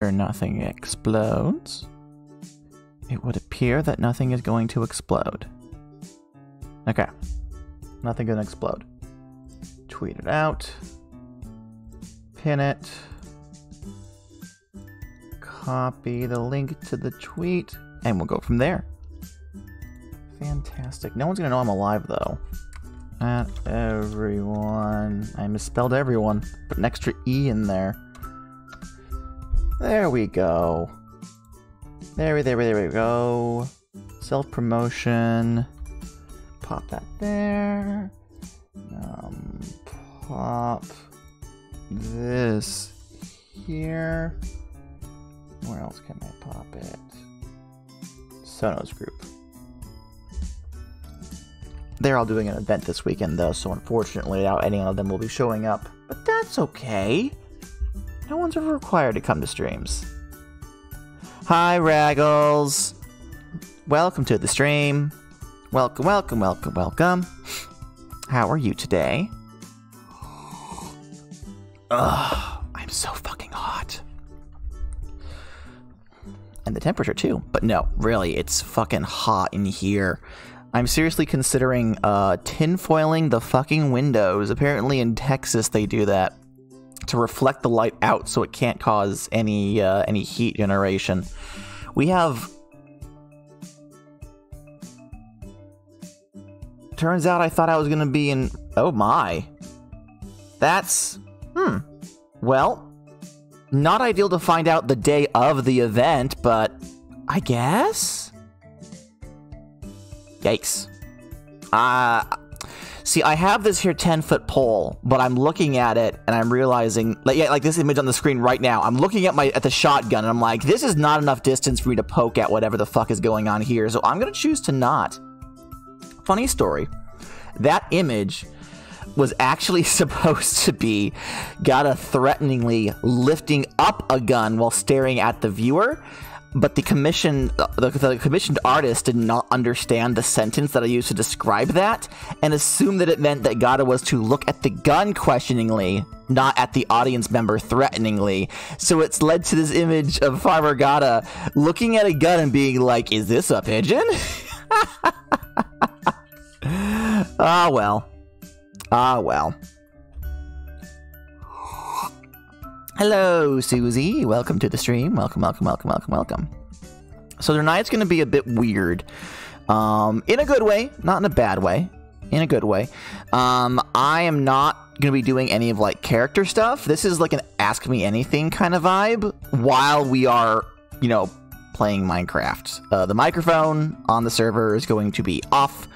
Nothing explodes. It would appear that nothing is going to explode. Okay. Nothing gonna explode. Tweet it out. Pin it. Copy the link to the tweet. And we'll go from there. Fantastic. No one's gonna know I'm alive, though. At everyone. I misspelled everyone. Put an extra E in there. There we go. There we go. Self-promotion. Pop that there. Pop this here. Where else can I pop it? Sonos group. They're all doing an event this weekend, though, so unfortunately, not any of them will be showing up. But that's okay. No one's ever required to come to streams. Hi, Raggles. Welcome to the stream. Welcome, welcome, welcome, welcome. How are you today? Ugh, I'm so fucking hot. And the temperature, too. But no, really, it's fucking hot in here. I'm seriously considering tinfoiling the fucking windows. Apparently in Texas they do that to reflect the light out so it can't cause any heat generation. We have... Turns out I thought I was gonna be in... Oh my. That's... Well, not ideal to find out the day of the event, but I guess? Yikes. See, I have this here 10-foot pole, but I'm looking at it and I'm realizing, like this image on the screen right now, I'm looking at the shotgun and I'm like, this is not enough distance for me to poke at whatever the fuck is going on here, so I'm gonna choose to not. Funny story. That image was actually supposed to be Gata threateningly lifting up a gun while staring at the viewer, but the commissioned artist did not understand the sentence that I used to describe that and assumed that it meant that Gata was to look at the gun questioningly, not at the audience member threateningly. So it's led to this image of Farmer Gata looking at a gun and being like, is this a pigeon? Ah, well. Ah, well. Hello, Susie. Welcome to the stream. Welcome, welcome, welcome, welcome, welcome. So tonight's going to be a bit weird. In a good way, not in a bad way. In a good way. I am not going to be doing any of, like, character stuff. This is like an Ask Me Anything kind of vibe while we are, you know, playing Minecraft. The microphone on the server is going to be off.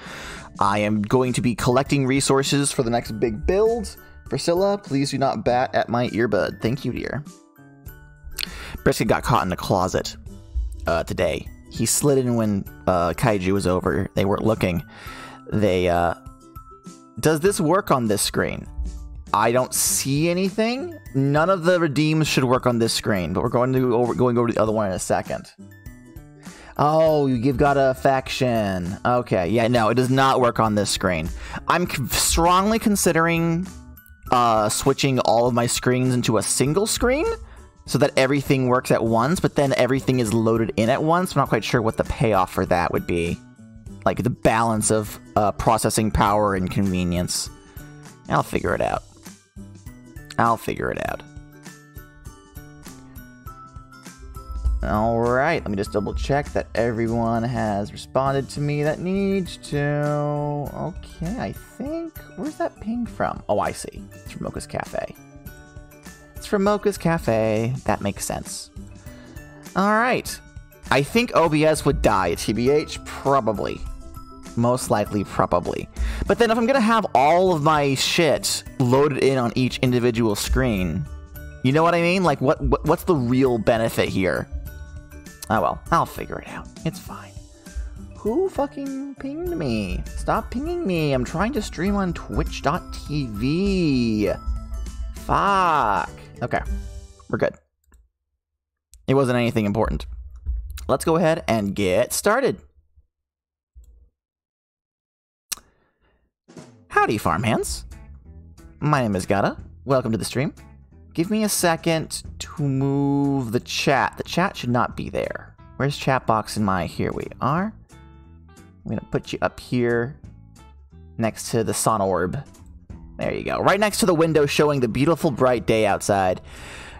I am going to be collecting resources for the next big build. Priscilla, please do not bat at my earbud. Thank you, dear. Brisket got caught in a closet today. He slid in when Kaiju was over. They weren't looking. They, does this work on this screen? I don't see anything. None of the redeems should work on this screen, but we're going over to the other one in a second. Oh, you give Gata a faction. Okay, yeah, no, it does not work on this screen. I'm strongly considering switching all of my screens into a single screen so that everything works at once, but then everything is loaded in at once. I'm not quite sure what the payoff for that would be. Like the balance of processing power and convenience. I'll figure it out. I'll figure it out. Alright, let me just double check that everyone has responded to me that needs to. Okay, I think... Where's that ping from? Oh, I see. It's from Mocha's Cafe. It's from Mocha's Cafe. That makes sense. Alright. I think OBS would die. TBH? Probably. Most likely, probably. But then if I'm gonna have all of my shit loaded in on each individual screen, you know what I mean? Like, what's the real benefit here? Oh well, I'll figure it out. It's fine. Who fucking pinged me? Stop pinging me. I'm trying to stream on twitch.tv. Fuck. Okay, we're good. It wasn't anything important. Let's go ahead and get started. Howdy, farmhands. My name is Gata. Welcome to the stream. Give me a second to move the chat. The chat should not be there. Where's chat box in my... Here we are. I'm going to put you up here next to the sun orb. There you go. Right next to the window showing the beautiful bright day outside.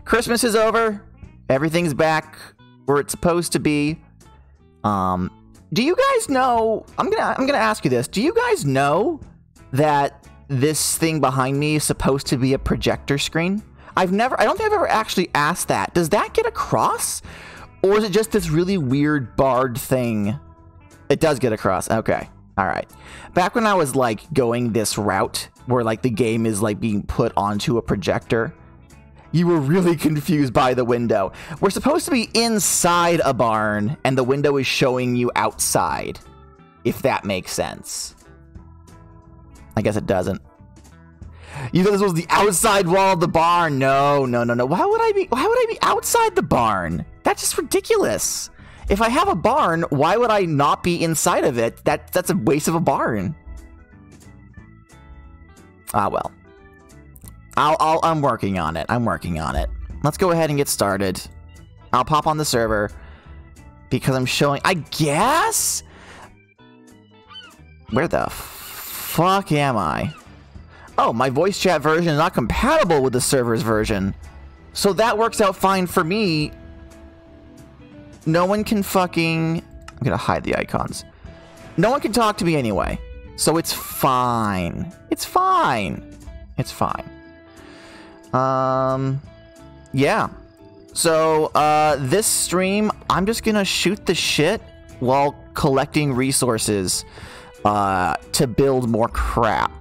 Christmas is over. Everything's back where it's supposed to be. Do you guys know... I'm gonna ask you this. Do you guys know that this thing behind me is supposed to be a projector screen? I don't think I've ever actually asked that. Does that get across? Or is it just this really weird barred thing? It does get across. Okay. All right. Back when I was like going this route where like the game is like being put onto a projector, you were really confused by the window. We're supposed to be inside a barn and the window is showing you outside, if that makes sense. I guess it doesn't. You thought this was the outside wall of the barn? No. Why would I be outside the barn? That's just ridiculous. If I have a barn, why would I not be inside of it? That's a waste of a barn. Ah, well. I'm working on it. Let's go ahead and get started. I'll pop on the server because I'm showing, I guess? Where the fuck am I? Oh, my voice chat version is not compatible with the server's version. So that works out fine for me. No one can fucking... I'm gonna hide the icons. No one can talk to me anyway. So it's fine. It's fine. It's fine. Yeah. So, this stream, I'm just gonna shoot the shit while collecting resources, to build more crap.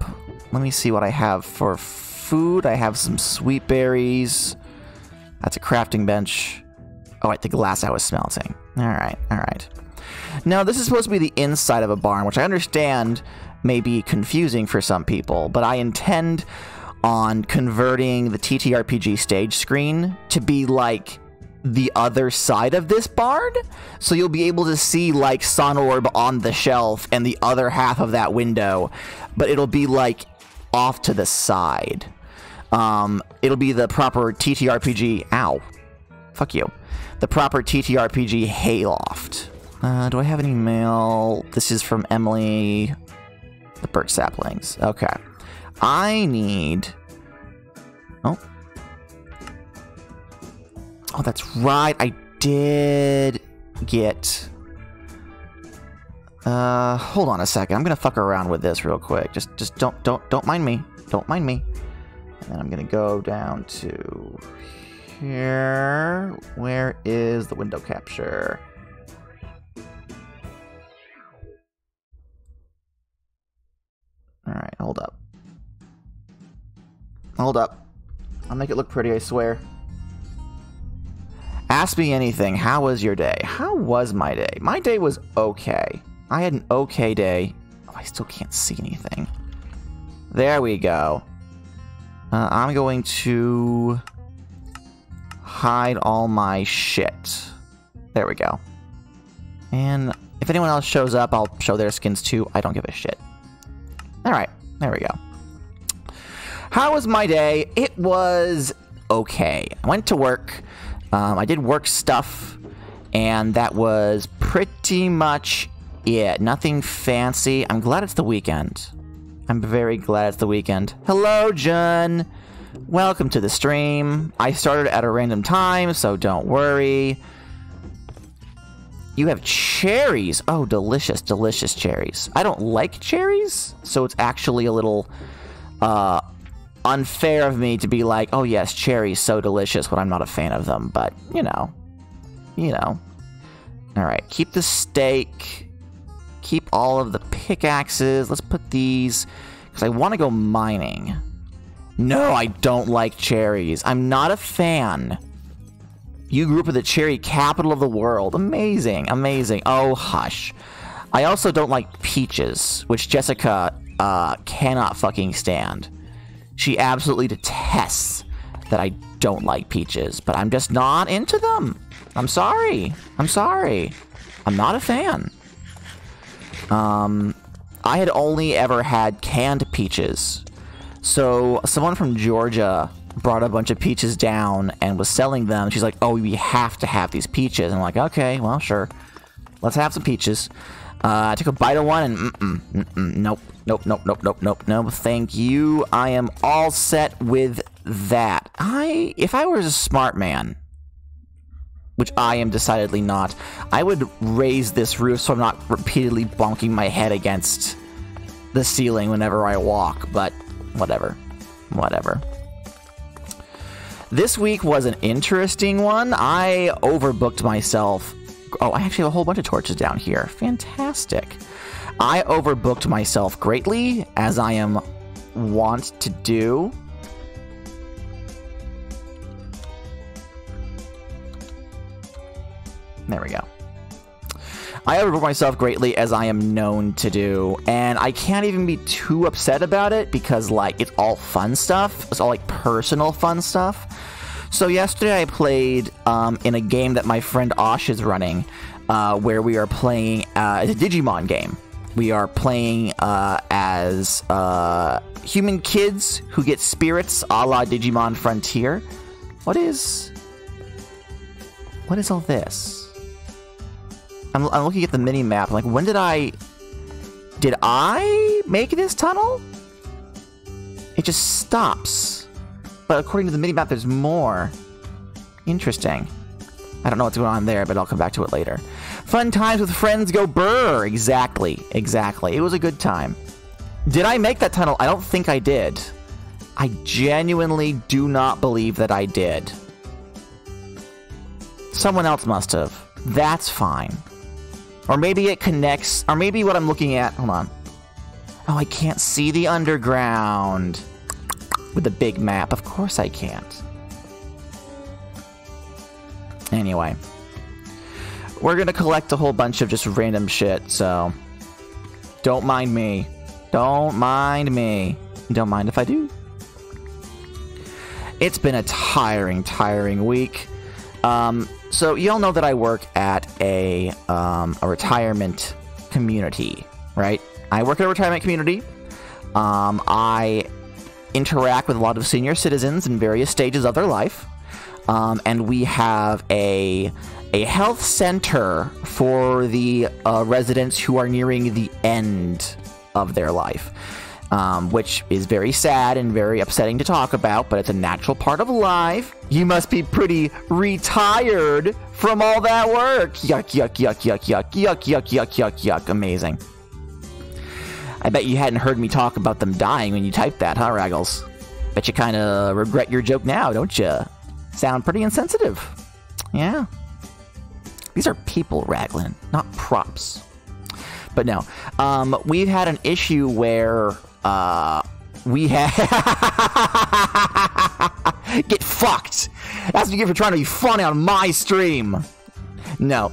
Let me see what I have for food. I have some sweet berries. That's a crafting bench. Oh, wait, the glass I was smelting. Alright. Now, this is supposed to be the inside of a barn, which I understand may be confusing for some people, but I intend on converting the TTRPG stage screen to be like the other side of this barn, so you'll be able to see like Sun Orb on the shelf and the other half of that window, but it'll be like off to the side. It'll be the proper TTRPG... Ow. Fuck you. The proper TTRPG hayloft. Do I have any mail? This is from Emily. The birch saplings. Okay. I need... Oh, that's right. I did get... hold on a second. I'm gonna fuck around with this real quick. Just don't mind me. Don't mind me. And then I'm gonna go down to here. Where is the window capture? Alright, hold up. Hold up. I'll make it look pretty, I swear. Ask me anything. How was your day? How was my day? My day was okay. I had an okay day. Oh, I still can't see anything. There we go. I'm going to hide all my shit. There we go. And if anyone else shows up, I'll show their skins too. I don't give a shit. Alright, there we go. How was my day? It was okay. I went to work. I did work stuff, and that was pretty much it. Nothing fancy. I'm glad it's the weekend. I'm very glad it's the weekend. Hello, Jun. Welcome to the stream. I started at a random time, so don't worry. You have cherries. Oh, delicious, delicious cherries. I don't like cherries, so it's actually a little unfair of me to be like, oh yes, cherries, so delicious, when I'm not a fan of them. But, you know. Alright, keep the steak. Keep all of the pickaxes. Let's put these, because I want to go mining. No, I don't like cherries. I'm not a fan. You grew up in the cherry capital of the world. Amazing, amazing. Oh, hush. I also don't like peaches, which Jessica cannot fucking stand. She absolutely detests that I don't like peaches, but I'm just not into them. I'm sorry. I'm sorry. I'm not a fan. I had only ever had canned peaches. So someone from Georgia brought a bunch of peaches down and was selling them. She's like, oh, we have to have these peaches. And I'm like, okay, well, sure. Let's have some peaches. I took a bite of one and nope. No, thank you. I am all set with that. If I was a smart man, which I am decidedly not, I would raise this roof so I'm not repeatedly bonking my head against the ceiling whenever I walk, but whatever. This week was an interesting one. I overbooked myself. Oh, I actually have a whole bunch of torches down here. Fantastic. I overbooked myself greatly, as I am wont to do. There we go. I overbooked myself greatly, as I am known to do, and I can't even be too upset about it because, like, it's all fun stuff. It's all, like, personal fun stuff. So yesterday I played in a game that my friend Osh is running, where we are playing it's a Digimon game. We are playing as human kids who get spirits, a la Digimon Frontier. What is all this? I'm looking at the mini map. Like, when did I make this tunnel? It just stops. But according to the mini map, there's more. Interesting. I don't know what's going on there, but I'll come back to it later. Fun times with friends go brr. Exactly. It was a good time. Did I make that tunnel? I don't think I did. I genuinely do not believe that I did. Someone else must have. That's fine. Or maybe it connects, or maybe what I'm looking at, hold on. Oh, I can't see the underground with the big map. Of course I can't. Anyway. We're gonna collect a whole bunch of just random shit, so don't mind me. Don't mind me. Don't mind if I do. It's been a tiring week. So y'all know that I work at a retirement community, right? I work at a retirement community. I interact with a lot of senior citizens in various stages of their life. And we have a health center for the residents who are nearing the end of their life. Which is very sad and very upsetting to talk about, but it's a natural part of life. You must be pretty retired from all that work. Yuck. Amazing. I bet you hadn't heard me talk about them dying when you typed that, huh, Raggles? Bet you kind of regret your joke now, don't you? Sound pretty insensitive. Yeah. These are people, Raglan, not props. But no, we've had an issue where we had get fucked. That's what you get for trying to be funny on my stream. No,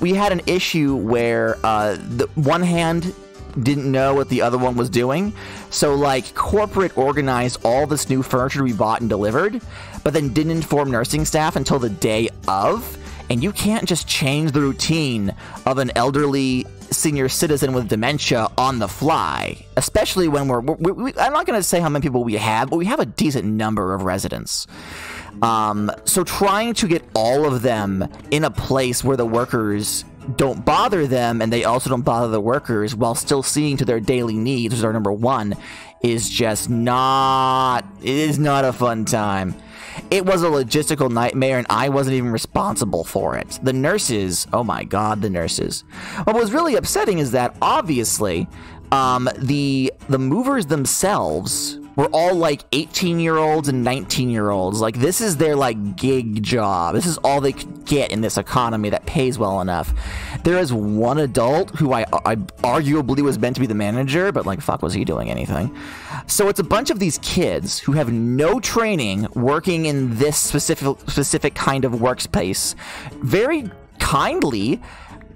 we had an issue where the one hand didn't know what the other one was doing, so like corporate organized all this new furniture we bought and delivered, but then didn't inform nursing staff until the day of. And you can't just change the routine of an elderly senior citizen with dementia on the fly, especially when I'm not going to say how many people we have, but we have a decent number of residents. So trying to get all of them in a place where the workers don't bother them and they also don't bother the workers while still seeing to their daily needs, which is our number one, is just not a fun time. It was a logistical nightmare, and I wasn't even responsible for it. The nurses, oh my god, the nurses. What was really upsetting is that, obviously, the movers themselves were all, like, 18-year-olds and 19-year-olds. Like, this is their, like, gig job. This is all they could get in this economy that pays well enough. There is one adult who I arguably was meant to be the manager, but, like, fuck, was he doing anything? So it's a bunch of these kids who have no training working in this specific kind of workspace, very kindly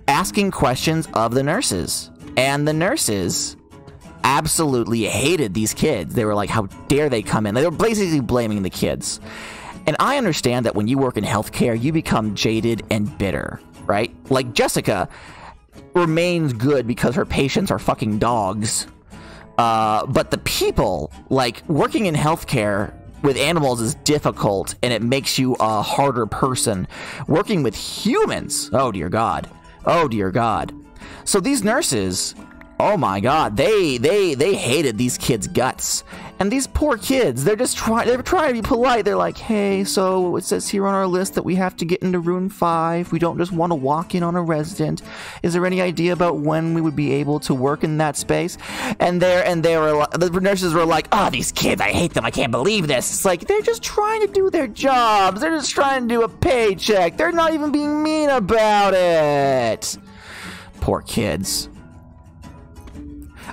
asking questions of the nurses. And the nurses absolutely hated these kids. They were like, how dare they come in? They were basically blaming the kids. And I understand that when you work in healthcare, you become jaded and bitter, right? Like Jessica remains good because her patients are fucking dogs. But the people, like, working in healthcare with animals is difficult, and it makes you a harder person. Working with humans, oh dear God. Oh dear God. So these nurses, oh my God, they hated these kids' guts. And these poor kids, they're trying to be polite. They're like, hey, so it says here on our list that we have to get into room 5. We don't just want to walk in on a resident. Is there any idea about when we would be able to work in that space? And the nurses were like, oh, these kids, I hate them. I can't believe this. It's like, they're just trying to do their jobs. They're just trying to do a paycheck. They're not even being mean about it. Poor kids.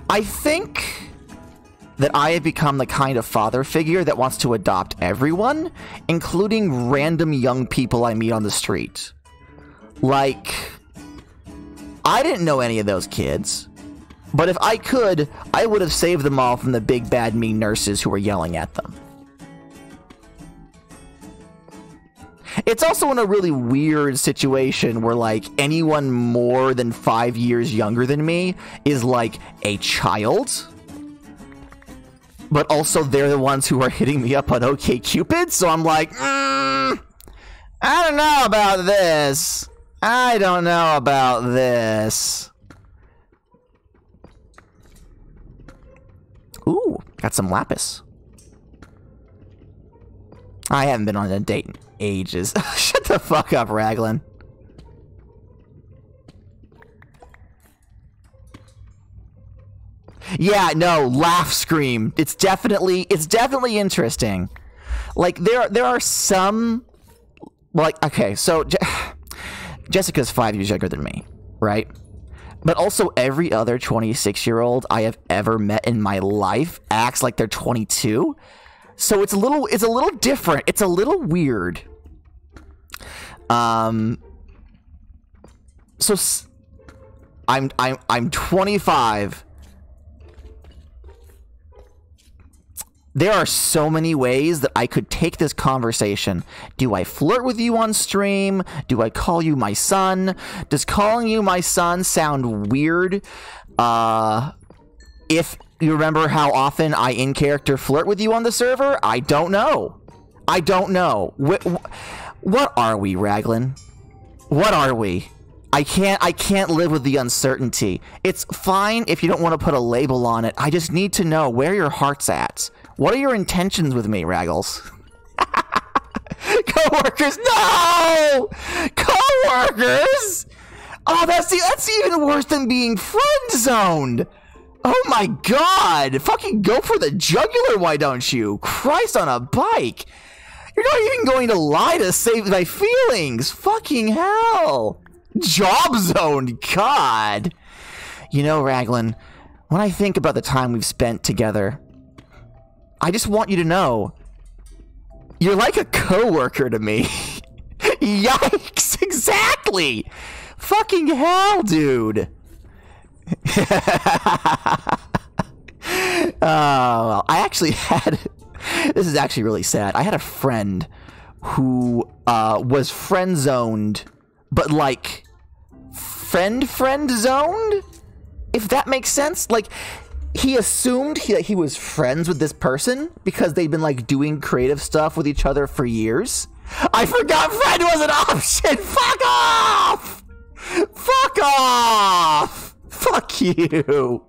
I think that I have become the kind of father figure that wants to adopt everyone, including random young people I meet on the street. Like, I didn't know any of those kids, but if I could, I would have saved them all from the big bad mean nurses who were yelling at them. It's also in a really weird situation where, like, anyone more than 5 years younger than me is, like, a child. But also they're the ones who are hitting me up on OkCupid, so I'm like, I don't know about this. I don't know about this. Ooh, got some lapis. I haven't been on a date in ages. Shut the fuck up, Raglan. Yeah, no, laugh scream. It's definitely interesting. Like there are some, like, okay, so Jessica's 5 years younger than me, right? But also every other 26-year-old I have ever met in my life acts like they're 22. So it's a little different. It's a little weird. So I'm 25. There are so many ways that I could take this conversation. Do I flirt with you on stream? Do I call you my son? Does calling you my son sound weird? If you remember how often I in character flirt with you on the server, I don't know. I don't know. What are we, Raglan? What are we? I can't live with the uncertainty. It's fine if you don't want to put a label on it. I just need to know where your heart's at. What are your intentions with me, Raggles? Coworkers, no! Coworkers! Oh, that's even worse than being friend-zoned. Oh my God! Fucking go for the jugular, why don't you? Christ on a bike! You're not even going to lie to save my feelings! Fucking hell! Job zoned, God! You know, Raglan, when I think about the time we've spent together, I just want you to know, you're like a coworker to me. Yikes, exactly! Fucking hell, dude! Well, I actually had... This is actually really sad. I had a friend who was friend-zoned, but like friend-zoned? If that makes sense? Like, he assumed that he was friends with this person because they've been like doing creative stuff with each other for years. I forgot friend was an option! Fuck off! Fuck off! Fuck you!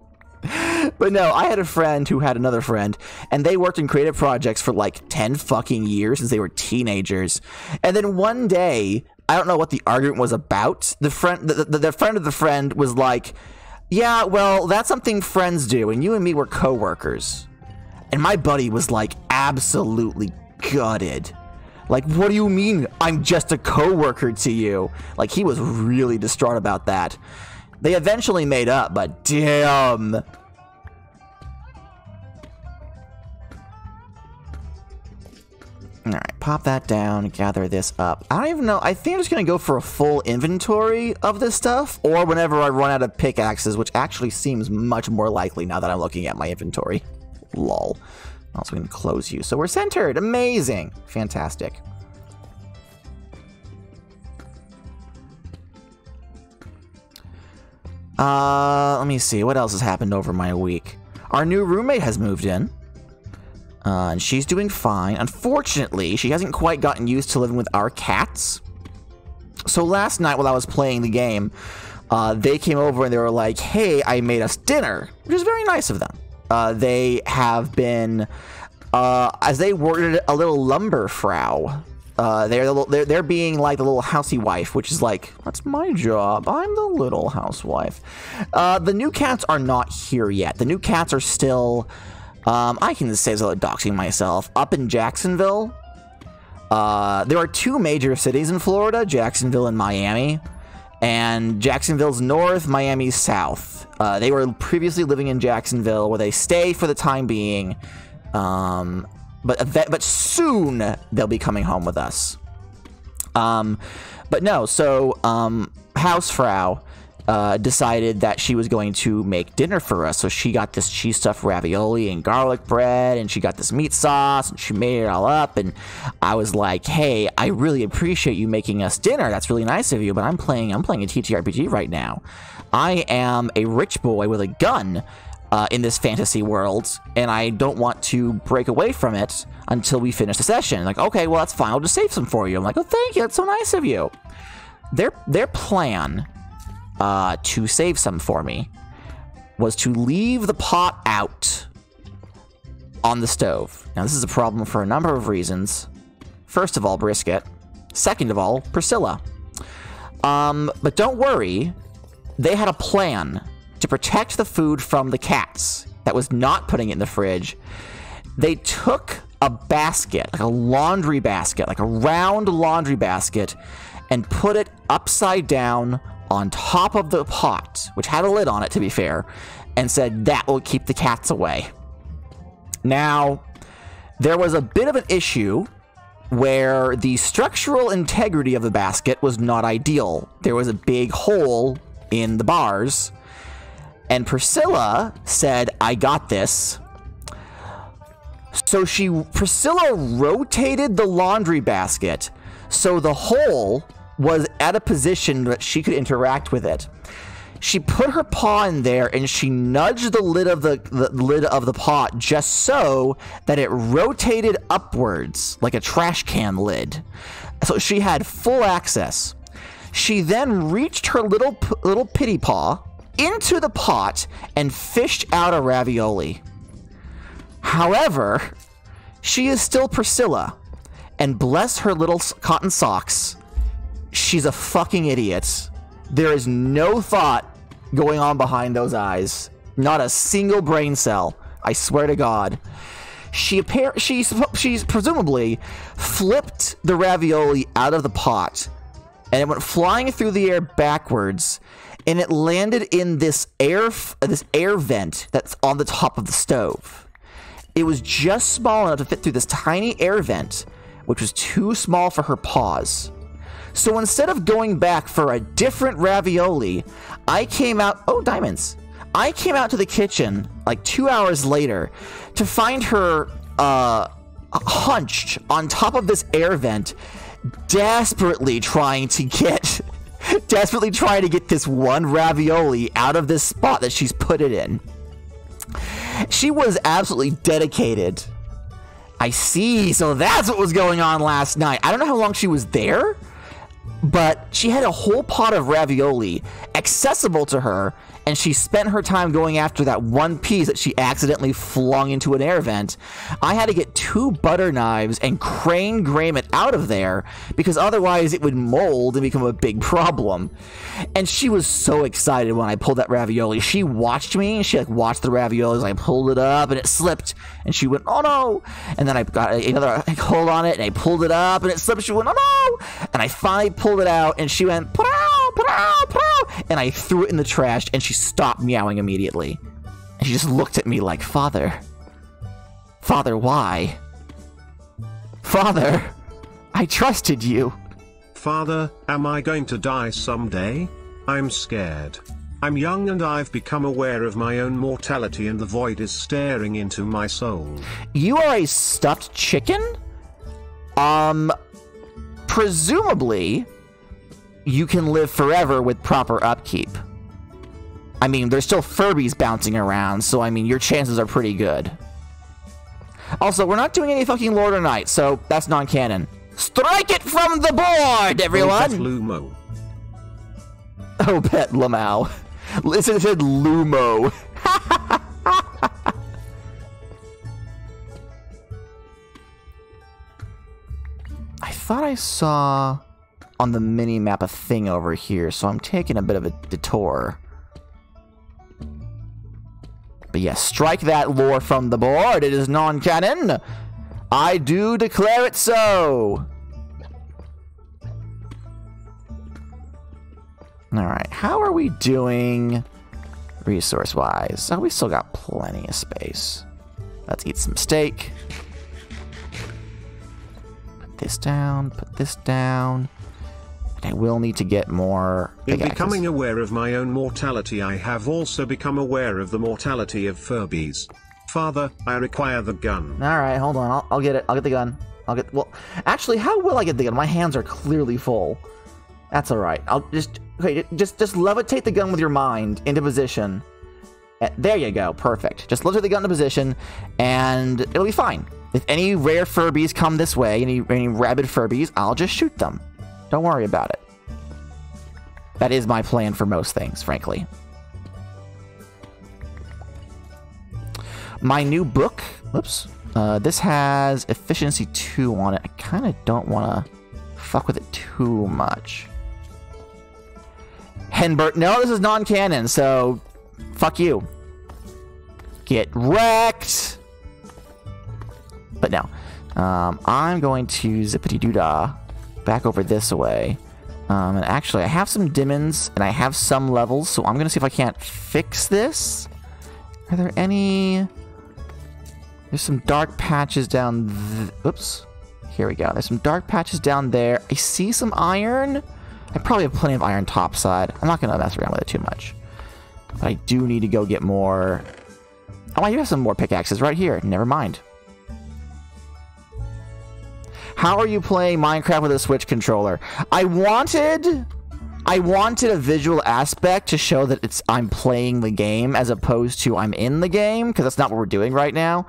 But no, I had a friend who had another friend, and they worked in creative projects for like 10 fucking years since they were teenagers. And then one day, I don't know what the argument was about. The friend of the friend was like, yeah, well, that's something friends do, and you and me were coworkers. And my buddy was like absolutely gutted. Like, what do you mean I'm just a coworker to you? Like, he was really distraught about that. They eventually made up, but damn. Alright, pop that down, gather this up. I don't even know, I think I'm just gonna go for a full inventory of this stuff, or whenever I run out of pickaxes, which actually seems much more likely now that I'm looking at my inventory. Lol. Also gonna close you. So we're centered, amazing, fantastic. Let me see, what else has happened over my week? Our new roommate has moved in. And she's doing fine. Unfortunately, she hasn't quite gotten used to living with our cats. So last night while I was playing the game, they came over and they were like, hey, I made us dinner, which is very nice of them. They have been, as they worded it, a little lumberfrau. They're being like the little housey wife, which is like, that's my job. I'm the little housewife. The new cats are not here yet. The new cats are still, I can say this without doxing myself, up in Jacksonville. There are two major cities in Florida, Jacksonville and Miami. And Jacksonville's north, Miami's south. They were previously living in Jacksonville, where they stay for the time being. But soon they'll be coming home with us. But no, so Hausfrau decided that she was going to make dinner for us. So she got this cheese stuffed ravioli and garlic bread, and she got this meat sauce, and she made it all up. And I was like, hey, I really appreciate you making us dinner. That's really nice of you, but I'm playing a TTRPG right now. I am a rich boy with a gun in this fantasy world, and I don't want to break away from it until we finish the session. Like, okay, well, that's fine. I'll just save some for you. I'm like, oh, thank you. That's so nice of you. Their plan to save some for me was to leave the pot out on the stove. Now, this is a problem for a number of reasons. First of all, brisket. Second of all, Priscilla. But don't worry, they had a plan to protect the food from the cats that was not putting it in the fridge. They took a basket, like a laundry basket, like a round laundry basket, and put it upside down on top of the pot, which had a lid on it, to be fair, and said that will keep the cats away. Now, there was a bit of an issue where the structural integrity of the basket was not ideal. There was a big hole in the bars, and Priscilla said, I got this. So Priscilla rotated the laundry basket so the hole was at a position that she could interact with it. She put her paw in there and she nudged the lid of the lid of the pot just so that it rotated upwards like a trash can lid. So she had full access. She then reached her little pitty paw into the pot and fished out a ravioli. However, she is still Priscilla, and bless her little cotton socks, she's a fucking idiot. There is no thought going on behind those eyes. Not a single brain cell. I swear to God. She's presumably flipped the ravioli out of the pot, and it went flying through the air backwards, and it landed in this air vent that's on the top of the stove. It was just small enough to fit through this tiny air vent, which was too small for her paws. So instead of going back for a different ravioli, I came out... Oh, diamonds. I came out to the kitchen, like 2 hours later, to find her hunched on top of this air vent, desperately trying to get this one ravioli out of this spot that she's put it in. She was absolutely dedicated. I see. So that's what was going on last night. I don't know how long she was there, but she had a whole pot of ravioli accessible to her, and she spent her time going after that one piece that she accidentally flung into an air vent. I had to get 2 butter knives and crane graham it out of there, because otherwise it would mold and become a big problem. And she was so excited when I pulled that ravioli. She watched me, and she like watched the ravioli as I pulled it up, and it slipped, and she went, oh no! And then I got another hold on it, and I pulled it up, and it slipped. She went, oh no! And I finally pulled it out, and she went, pow, pow, pow, and I threw it in the trash, and she stopped meowing immediately. And she just looked at me like, Father, why? Father, I trusted you. Father, am I going to die someday? I'm scared. I'm young and I've become aware of my own mortality, and the void is staring into my soul. You are a stuffed chicken? Presumably, you can live forever with proper upkeep. I mean, there's still Furbies bouncing around, so I mean, your chances are pretty good. Also, we're not doing any fucking lore tonight, so that's non-canon. Strike it from the board, everyone! Lumo. Oh, Bet Lamau. Listen, it said Lumo. I thought I saw on the mini-map a thing over here, so I'm taking a bit of a detour. But yes, strike that lore from the board. It is non-canon. I do declare it so. Alright, how are we doing resource-wise? Oh, we still got plenty of space. Let's eat some steak. Put this down, put this down. I will need to get more In becoming aware of my own mortality, I have also become aware of the mortality of Furbies. Father, I require the gun. Alright, hold on. I'll get it. I'll get the gun. Well, actually, how will I get the gun? My hands are clearly full. That's alright. I'll just... Okay, just levitate the gun with your mind into position. There you go. Perfect. Just levitate the gun into position, and it'll be fine. If any rare Furbies come this way, any rabid Furbies, I'll just shoot them. Don't worry about it. That is my plan for most things, frankly. My new book, whoops, this has efficiency 2 on it. I kind of don't want to fuck with it too much. Henbert, no, this is non-canon, so fuck you. Get wrecked. But no, I'm going to zippity-doo-dah back over this way. And actually, I have some diamonds, and I have some levels, so I'm going to see if I can't fix this. Are there any... There's some dark patches down... Oops. Here we go. There's some dark patches down there. I see some iron. I probably have plenty of iron topside. I'm not going to mess around with it too much. But I do need to go get more... Oh, I do have some more pickaxes right here. Never mind. How are you playing Minecraft with a Switch controller? I wanted a visual aspect to show that I'm playing the game as opposed to I'm in the game, because that's not what we're doing right now.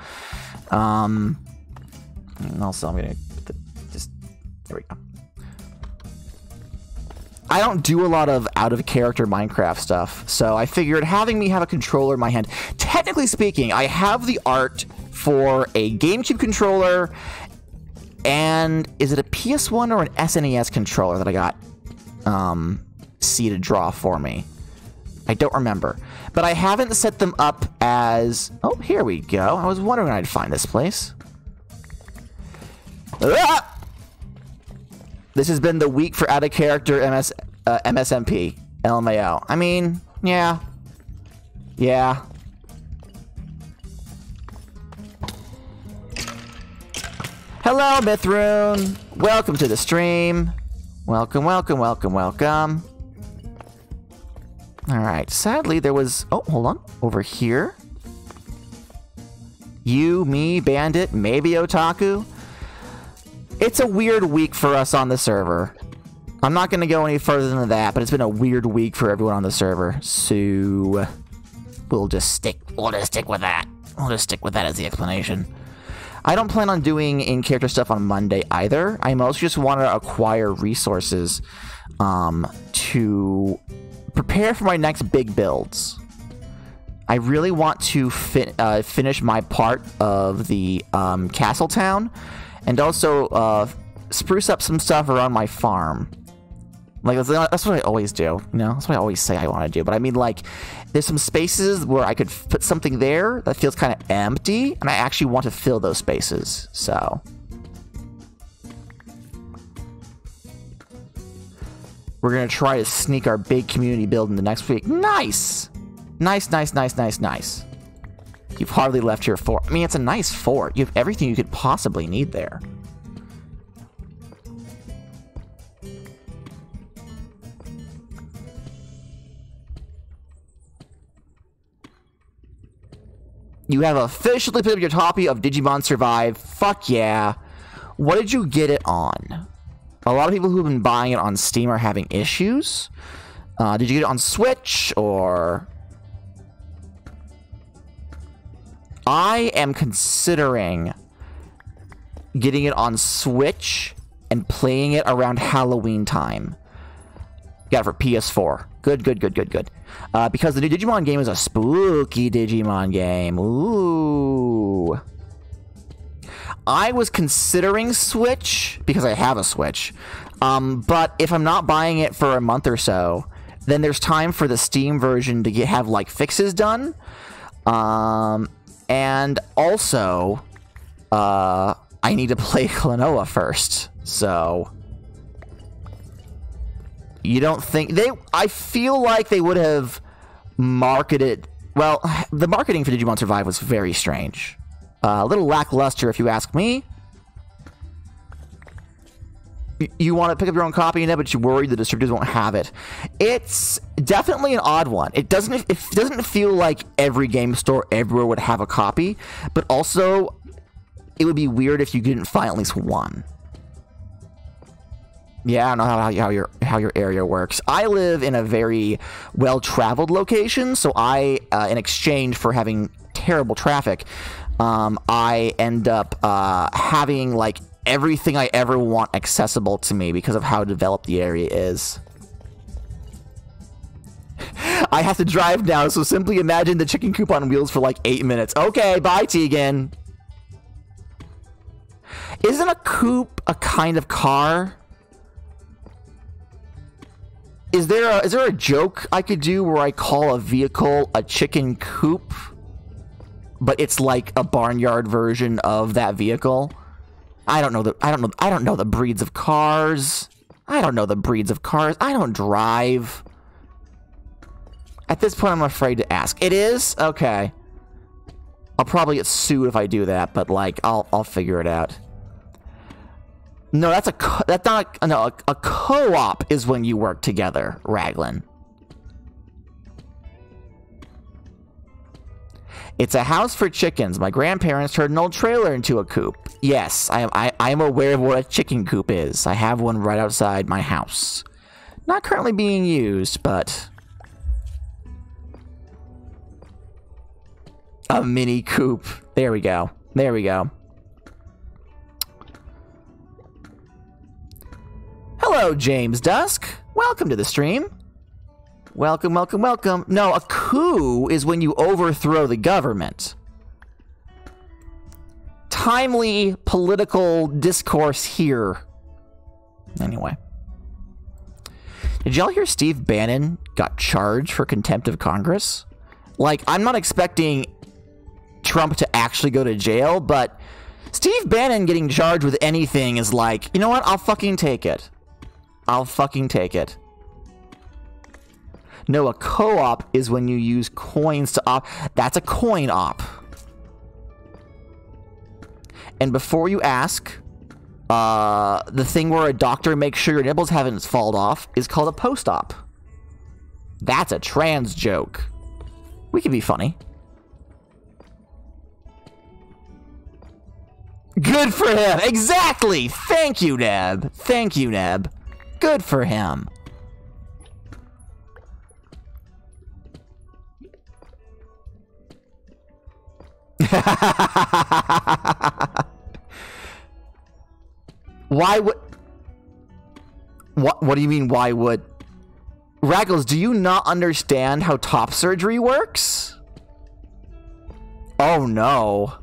And also, I'm gonna just there we go. I don't do a lot of out-of-character Minecraft stuff, so I figured having me have a controller in my hand... Technically speaking, I have the art for a GameCube controller, and is it a PS1 or an SNES controller that I got C to draw for me? I don't remember. But I haven't set them up as... Oh, here we go. I was wondering when I'd find this place. Ah! This has been the week for out-of-character MSMP. LMAO. I mean, yeah. Yeah. Hello, Mithroon. Welcome to the stream. Welcome, welcome, welcome, welcome. Alright, sadly there was... Oh, hold on. Over here. You, me, Bandit, maybe Otaku. It's a weird week for us on the server. I'm not going to go any further than that, but it's been a weird week for everyone on the server. So we'll just stick with that. We'll just stick with that as the explanation. I don't plan on doing in-character stuff on Monday either. I mostly just want to acquire resources to prepare for my next big builds. I really want to finish my part of the castle town, and also spruce up some stuff around my farm. Like, that's what I always do, you know? That's what I always say I want to do. But I mean, like, there's some spaces where I could put something there that feels kind of empty, and I actually want to fill those spaces, so... We're going to try to sneak our big community build in the next week. Nice! Nice, nice, nice, nice, nice. You've hardly left your fort. I mean, it's a nice fort. You have everything you could possibly need there. You have officially picked up your copy of Digimon Survive. Fuck yeah. What did you get it on? A lot of people who've been buying it on Steam are having issues. Did you get it on Switch, or... I am considering getting it on Switch and playing it around Halloween time. Got it for PS4. Good. Because the new Digimon game is a spooky Digimon game. Ooh. I was considering Switch, because I have a Switch. But if I'm not buying it for a month or so, then there's time for the Steam version to have, like, fixes done. And also, I need to play Klonoa first. So... You don't think I feel like they would have marketed. Well, the marketing for Digimon Survive was very strange. A little lackluster, if you ask me. You want to pick up your own copy in it, but you're worried the distributors won't have it. It's definitely an odd one. It doesn't feel like every game store everywhere would have a copy, but also it would be weird if you didn't find at least one. Yeah, I don't know how your area works. I live in a very well-traveled location, so I, in exchange for having terrible traffic, I end up having, like, everything I ever want accessible to me because of how developed the area is. I have to drive now, so simply imagine the chicken coop on wheels for, like, 8 minutes. Okay, bye, Tegan. Isn't a coupe a kind of car? Is there a joke I could do where I call a vehicle a chicken coop, but it's like a barnyard version of that vehicle? I don't know the breeds of cars. I don't drive. At this point, I'm afraid to ask. It is? Okay. I'll probably get sued if I do that, but like I'll figure it out. No, that's not a co-op is when you work together, Raglan. It's a house for chickens. My grandparents turned an old trailer into a coop. Yes, I'm aware of what a chicken coop is. I have one right outside my house. Not currently being used, but a mini coop. There we go. There we go. Hello, James Dusk. Welcome to the stream. Welcome, welcome, welcome. No, a coup is when you overthrow the government. Timely political discourse here. Anyway. Did y'all hear Steve Bannon got charged for contempt of Congress? Like, I'm not expecting Trump to actually go to jail, but Steve Bannon getting charged with anything is like, you know what? I'll fucking take it. I'll fucking take it. No, a co-op is when you use coins to op. That's a coin op. And before you ask, the thing where a doctor makes sure your nipples haven't fallen off is called a post-op. That's a trans joke. We can be funny. Good for him. Exactly. Thank you, Neb. Thank you, Neb. Good for him. Why would... What do you mean, why would... Raggles, do you not understand how top surgery works? Oh, no.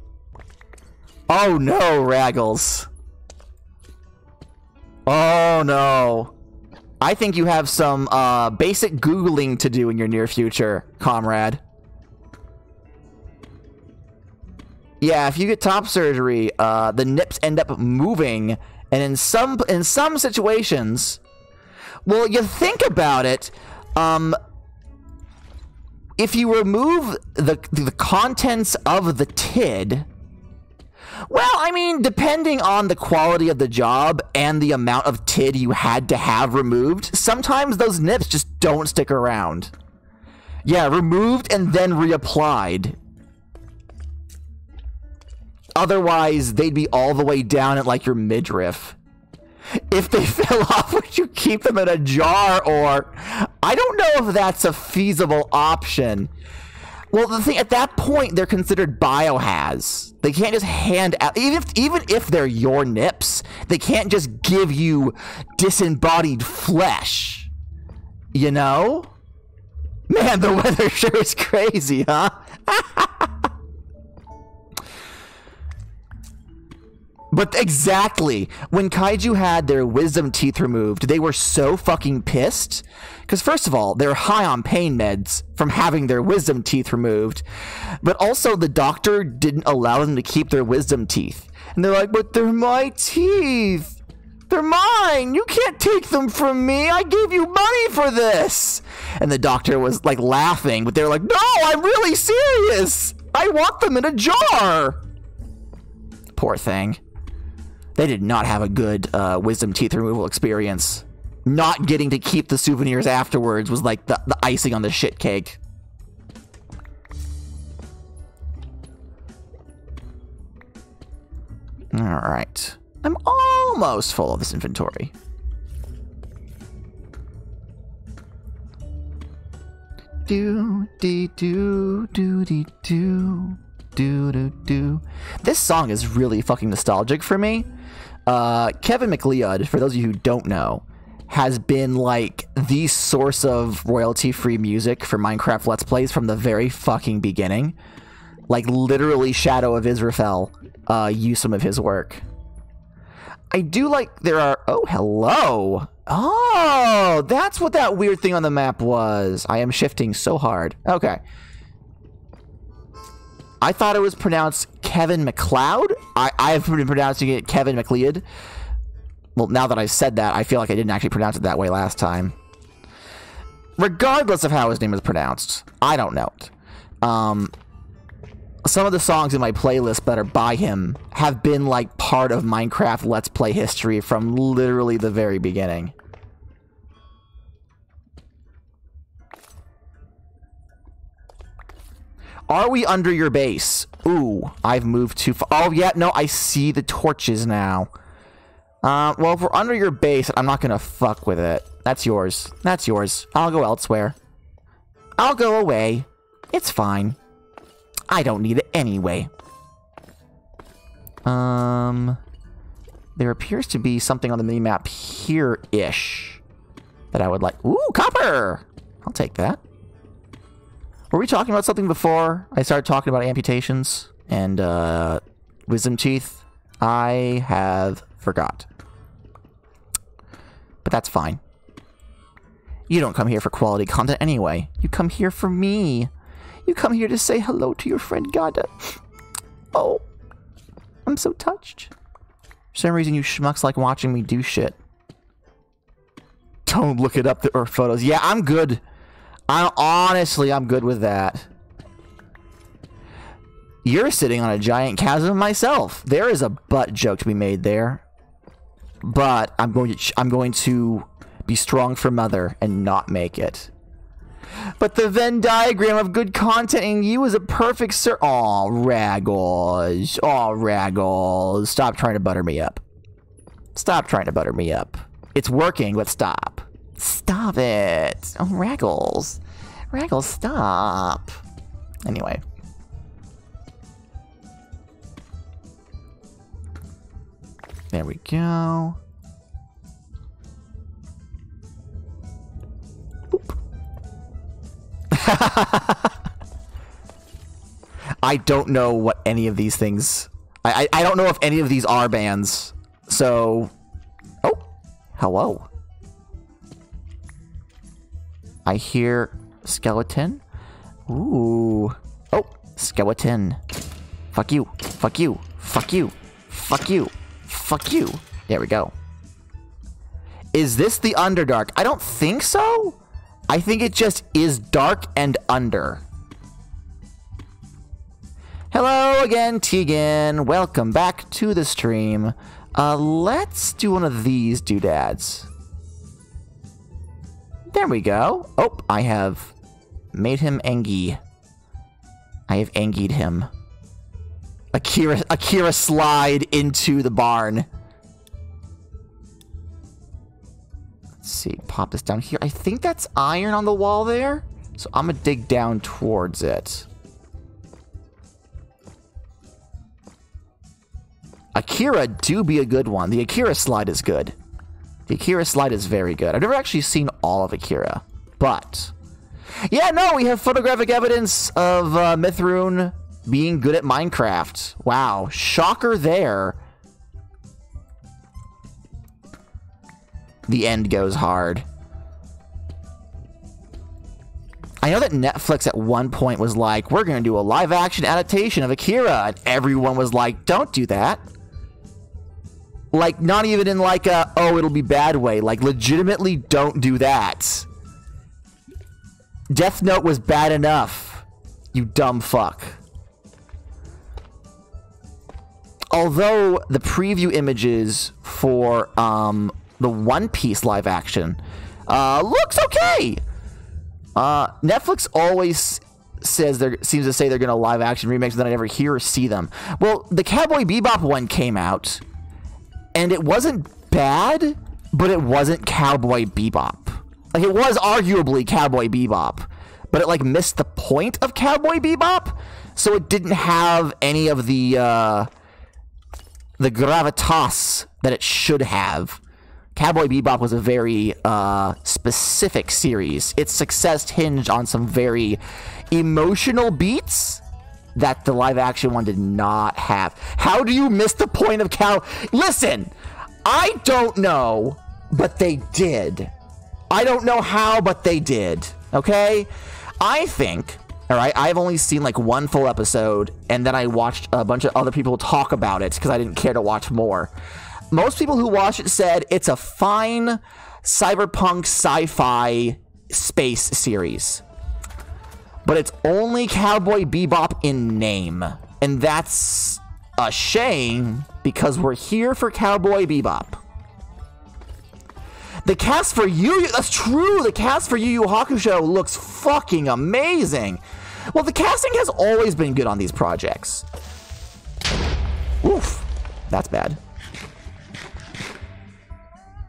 Oh, no, Raggles. Oh, no. I think you have some basic Googling to do in your near future, comrade. Yeah, if you get top surgery, the nips end up moving, and in some situations, well, you think about it, if you remove the contents of the TID, well, I mean, depending on the quality of the job and the amount of TID you had to have removed, sometimes those nips just don't stick around. Yeah, removed and then reapplied. Otherwise, they'd be all the way down at, like, your midriff. If they fell off, would you keep them in a jar, or... I don't know if that's a feasible option. Well, the thing, at that point, they're considered biohaz. They can't just hand out, even if they're your nips, they can't just give you disembodied flesh. You know? Man, the weather sure is crazy, huh? But exactly, when kaiju had their wisdom teeth removed, they were so fucking pissed. Because first of all, they're high on pain meds from having their wisdom teeth removed. But also, the doctor didn't allow them to keep their wisdom teeth. And they're like, but they're my teeth. They're mine. You can't take them from me. I gave you money for this. And the doctor was like laughing, but they were like, no, I'm really serious. I want them in a jar. Poor thing. They did not have a good wisdom teeth removal experience. Not getting to keep the souvenirs afterwards was like the icing on the shit cake. Alright. I'm almost full of this inventory. Do-dee-do-do-dee-do. This song is really fucking nostalgic for me. Kevin MacLeod, for those of you who don't know, has been like the source of royalty-free music for Minecraft Let's Plays from the very fucking beginning. Like literally Shadow of Israfel used some of his work. I do like there are... Oh, hello! Oh, that's what that weird thing on the map was. I am shifting so hard. Okay. I thought it was pronounced Kevin MacLeod. I've been pronouncing it Kevin MacLeod. Well, now that I said that, I feel like I didn't actually pronounce it that way last time. Regardless of how his name is pronounced, I don't know it. Some of the songs in my playlist that are by him have been like part of Minecraft Let's Play history from literally the very beginning. Are we under your base? Ooh, I've moved too far. Oh, yeah, no, I see the torches now. Well, if we're under your base, I'm not gonna fuck with it. That's yours. That's yours. I'll go elsewhere. I'll go away. It's fine. I don't need it anyway. There appears to be something on the minimap here-ish that I would like. Ooh, copper! I'll take that. Were we talking about something before I started talking about amputations and wisdom teeth? I have forgot. But that's fine. You don't come here for quality content anyway. You come here for me. You come here to say hello to your friend Gada. Oh, I'm so touched. For some reason, you schmucks like watching me do shit. Don't look it up, the Earth photos. Yeah, I'm good. Honestly, I'm good with that. You're sitting on a giant chasm myself. There is a butt joke to be made there. But I'm going to be strong for mother and not make it. But the Venn diagram of good content in you is a perfect Aw, Raggles. Aw, Raggles. Stop trying to butter me up. Stop trying to butter me up. It's working, but stop. Stop it. Oh, Raggles. Raggles, stop. Anyway. There we go. Boop. I don't know what any of these things... I don't know if any of these are bands. So... Oh. Hello. I hear skeleton. Ooh. Oh. Skeleton. Fuck you. Fuck you. Fuck you. Fuck you. Fuck you. There we go. Is this the Underdark? I don't think so. I think it just is dark and under. Hello again, Tegan. Welcome back to the stream. Let's do one of these doodads. There we go. Oh, I have made him Engie. I have Engied him. Akira slide into the barn. Let's see, pop this down here. I think that's iron on the wall there. So I'm gonna dig down towards it. Akira do be a good one. The Akira slide is good. The Akira slide is very good. I've never actually seen all of Akira, but yeah, no, we have photographic evidence of Mithraeun being good at Minecraft. Wow, shocker there. The end goes hard. I know that Netflix at one point was like, we're going to do a live-action adaptation of Akira, and everyone was like, don't do that. Like, not even in like a, oh, it'll be bad way. Like, legitimately don't do that. Death Note was bad enough, you dumb fuck. Although the preview images for the One Piece live action looks okay. Netflix always seems to say they're going to live action remakes, and then I never hear or see them. Well, the Cowboy Bebop one came out, and it wasn't bad, but it wasn't Cowboy Bebop. Like, it was arguably Cowboy Bebop, but it like missed the point of Cowboy Bebop, so it didn't have any of the gravitas that it should have. Cowboy Bebop was a very specific series. Its success hinged on some very emotional beats that the live-action one did not have. How do you miss the point of Listen, I don't know, but they did. I don't know how, but they did. Okay? I think, all right, I've only seen like one full episode, and then I watched a bunch of other people talk about it because I didn't care to watch more. Most people who watched it said it's a fine cyberpunk sci-fi space series. But it's only Cowboy Bebop in name. And that's a shame because we're here for Cowboy Bebop. The cast for that's true. The cast for Yu Yu Hakusho looks fucking amazing. Well, the casting has always been good on these projects. Oof. That's bad.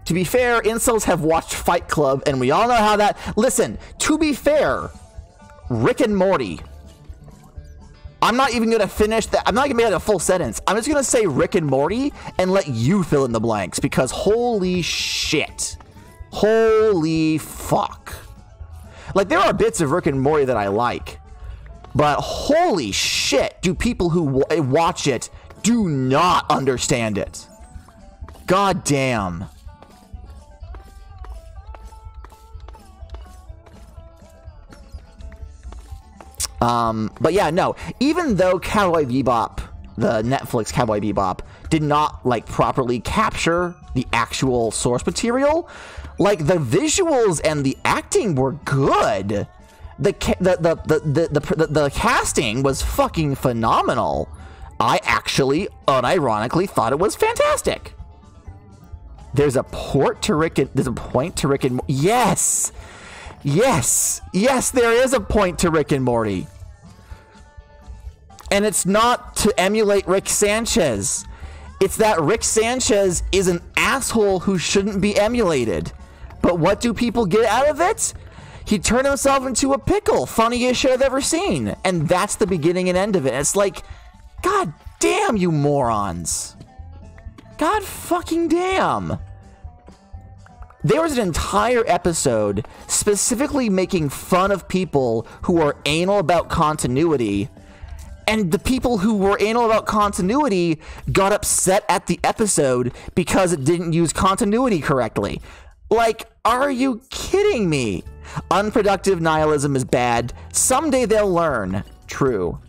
To be fair, incels have watched Fight Club, and we all know how that... Listen, to be fair, Rick and Morty. I'm not even going to finish that. I'm not going to make that a full sentence. I'm just going to say Rick and Morty and let you fill in the blanks, because holy shit. Holy fuck. Like, there are bits of Rick and Morty that I like, but holy shit, do people who watch it do not understand it. God damn. But yeah, no, even though Cowboy Bebop, the Netflix Cowboy Bebop, did not like properly capture the actual source material, like the visuals and the acting were good. The casting was fucking phenomenal. I actually unironically thought it was fantastic. There's a point to Rick and yes. Yes, there is a point to Rick and Morty. And it's not to emulate Rick Sanchez. It's that Rick Sanchez is an asshole who shouldn't be emulated. But what do people get out of it? He turned himself into a pickle. Funniest shit I've ever seen. And that's the beginning and end of it. It's like, God damn, you morons. God fucking damn. There was an entire episode specifically making fun of people who are anal about continuity, and the people who were anal about continuity got upset at the episode because it didn't use continuity correctly. Like, are you kidding me? Unproductive nihilism is bad. Someday they'll learn. True.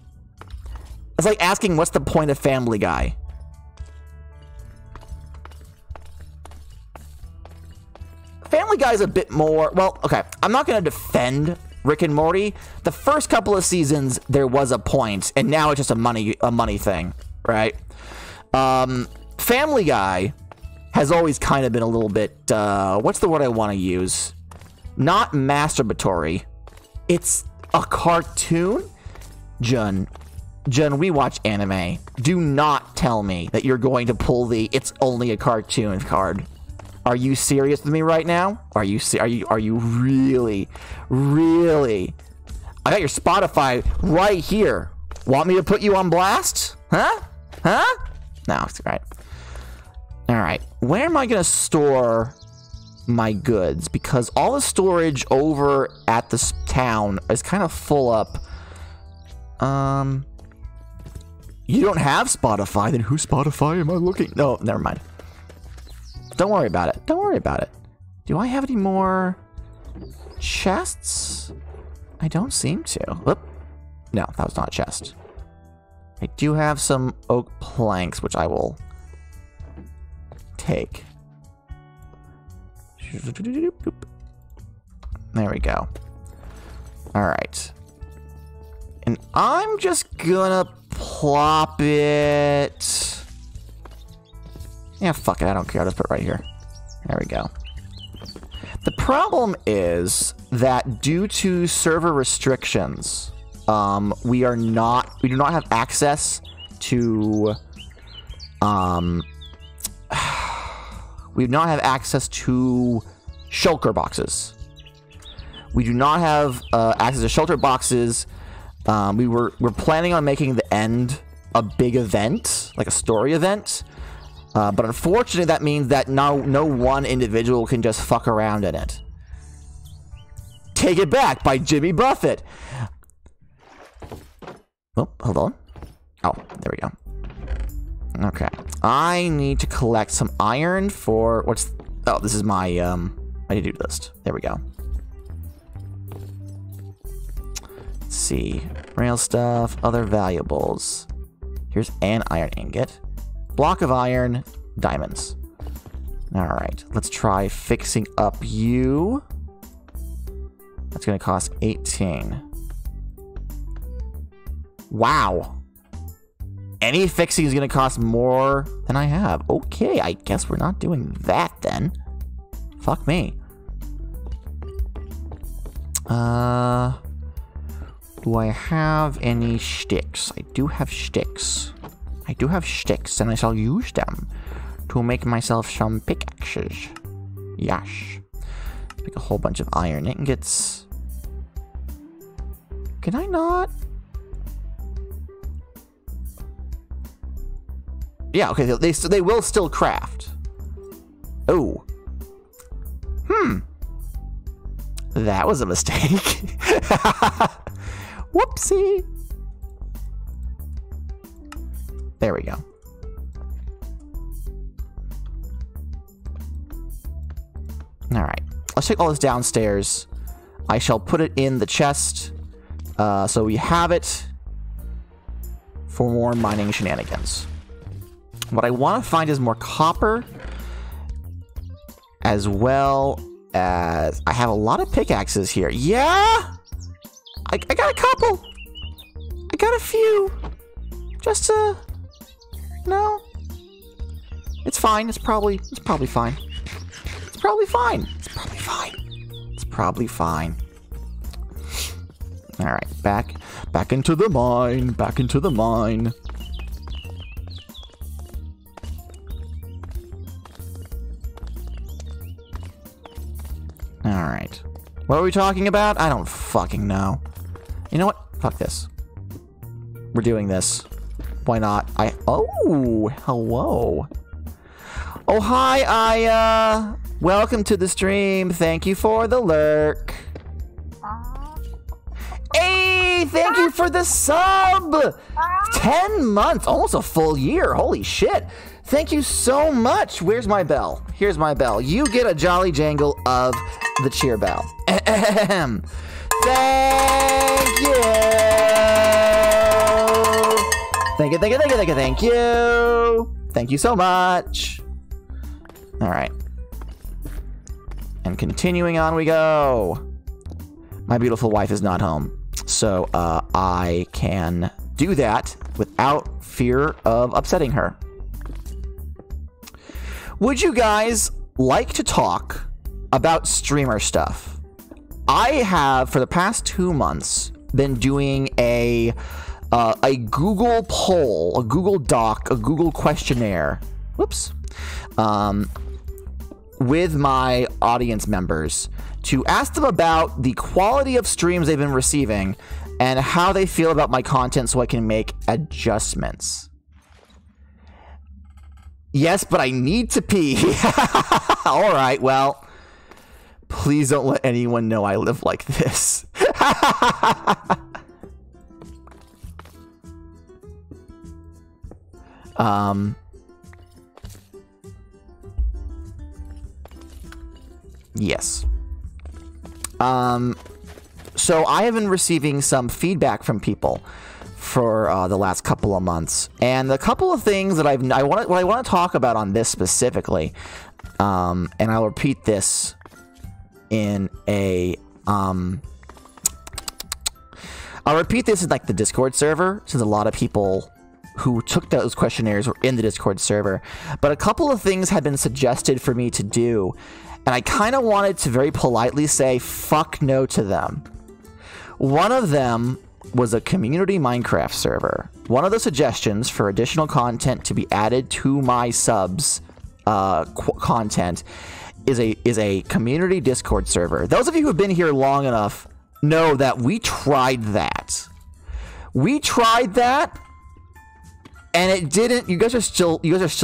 It's like asking, what's the point of Family Guy? Family Guy is a bit more... Well, okay, I'm not going to defend Rick and Morty. The first couple of seasons, there was a point, and now it's just a money thing, right? Family Guy has always kind of been a little bit... what's the word I want to use? Not masturbatory. It's a cartoon? Jun, we watch anime. Do not tell me that you're going to pull the "it's only a cartoon" card. Are you serious with me right now? Are you really? I got your Spotify right here. Want me to put you on blast? Huh? No, it's right. All right. Where am I going to store my goods? Because all the storage over at this town is kind of full up. You don't have Spotify? Then whose Spotify am I looking? No, never mind. Don't worry about it. Don't worry about it. Do I have any more chests? I don't seem to. Whoop. No, that was not a chest. I do have some oak planks, which I will take. There we go. Alright. And I'm just gonna plop it. Yeah, fuck it. I don't care. I'll just put it right here. There we go. The problem is that due to server restrictions, we do not have access to shulker boxes. We do not have access to shelter boxes. We're planning on making the end a big event, like a story event. But unfortunately, that means that no one individual can just fuck around in it. Take It Back by Jimmy Buffett. Oh, hold on. Oh, there we go. Okay. I need to collect some iron for what's... Oh, this is my my to-do list. There we go. Let's see. Rail stuff, other valuables. Here's an iron ingot. Block of iron, diamonds. Alright, let's try fixing up you. That's going to cost 18. Wow. Any fixing is going to cost more than I have. Okay, I guess we're not doing that then. Fuck me. Do I have any sticks? I do have sticks. I do have sticks, and I shall use them to make myself some pickaxes. Yes. Make a whole bunch of iron ingots. Can I not? Yeah, okay, they will still craft. Oh. That was a mistake. Whoopsie. There we go. Alright. Let's take all this downstairs. I shall put it in the chest. So we have it for more mining shenanigans. What I want to find is more copper. As well as... I have a lot of pickaxes here. Yeah! I got a couple. I got a few. Just no. It's fine. It's probably fine. It's probably fine. It's probably fine. It's probably fine. All right, back into the mine. Back into the mine. All right. What are we talking about? I don't fucking know. You know what? Fuck this. We're doing this. Why not? Oh, hello. Oh, hi, Aya. Welcome to the stream. Thank you for the lurk. Hey, thank you for the sub. 10 months, almost a full year. Holy shit. Thank you so much. Where's my bell? Here's my bell. You get a jolly jangle of the cheer bell. Ahem. Thank you. Thank you, thank you, thank you, thank you, thank you. Thank you so much. All right. And continuing on we go. My beautiful wife is not home, so I can do that without fear of upsetting her. Would you guys like to talk about streamer stuff? I have, for the past 2 months, been doing a Google poll, a Google Doc, a Google questionnaire. Whoops. With my audience members to ask them about the quality of streams they've been receiving and how they feel about my content so I can make adjustments. Yes, but I need to pee. All right, well, please don't let anyone know I live like this. Yes. So I have been receiving some feedback from people for the last couple of months, and a couple of things that I want to talk about on this specifically, and I'll repeat this in a like the Discord server, since a lot of people who took those questionnaires were in the Discord server. But a couple of things had been suggested for me to do, and I kind of wanted to very politely say fuck no to them. One of them was a community Minecraft server. One of the suggestions for additional content to be added to my subs content is a community Discord server. Those of you who have been here long enough know that we tried that. We tried that, and it didn't. You guys are still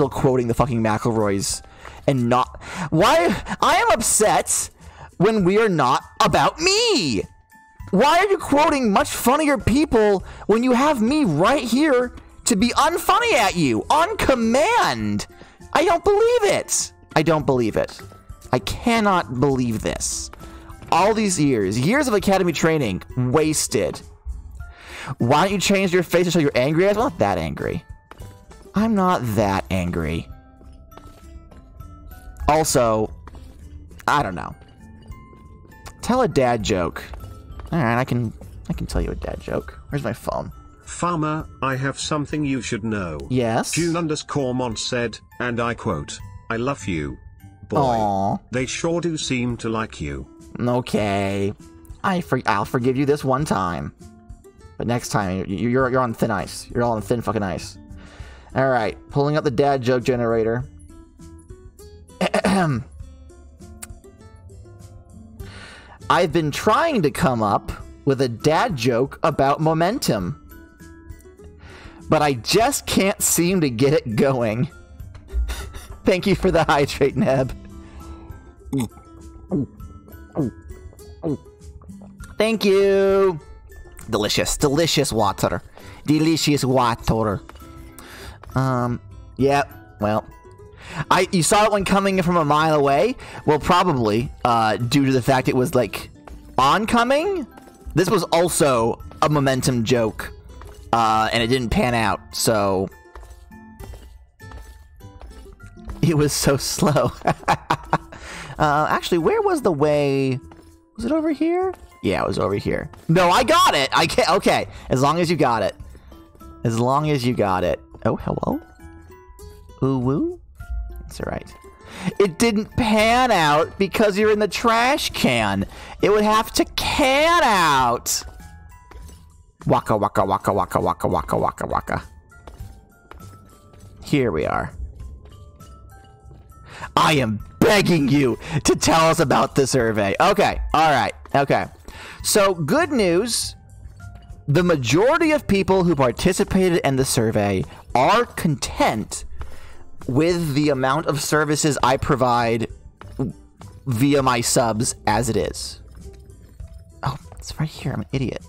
quoting the fucking McElroys and not. Why? I am upset when we are not about me. Why are you quoting much funnier people when you have me right here to be unfunny at you on command? I don't believe it. I don't believe it. I cannot believe this. All these years of academy training wasted. Why don't you change your face to show you're angry? I'm not that angry. I'm not that angry. Also, I don't know. Tell a dad joke. Alright, I can tell you a dad joke. Where's my phone? Farmer, I have something you should know. Yes? June_Mont said, and I quote, I love you. Boy, Aww. They sure do seem to like you. Okay. I'll forgive you this one time. But next time, you're on thin ice. You're all on thin fucking ice. Alright, pulling up the dad joke generator. I've been trying to come up with a dad joke about momentum, but I just can't seem to get it going. Thank you for the hydrate, Neb. Thank you. Delicious, delicious water. Delicious water. Yeah, well, you saw it one coming from a mile away. Well, probably due to the fact it was like oncoming. This was also a momentum joke, and it didn't pan out. So it was so slow. Actually, where was the way? Was it over here? Yeah, it was over here. No, I got it. I can't. Okay, as long as you got it. As long as you got it. Oh, hello. Ooh woo. That's right. It didn't pan out because you're in the trash can. It would have to can out. Waka waka waka waka waka waka waka waka. Here we are. I am begging you to tell us about the survey. Okay, alright, okay. So, good news. The majority of people who participated in the survey are content with the amount of services I provide via my subs as it is. Oh, it's right here. I'm an idiot.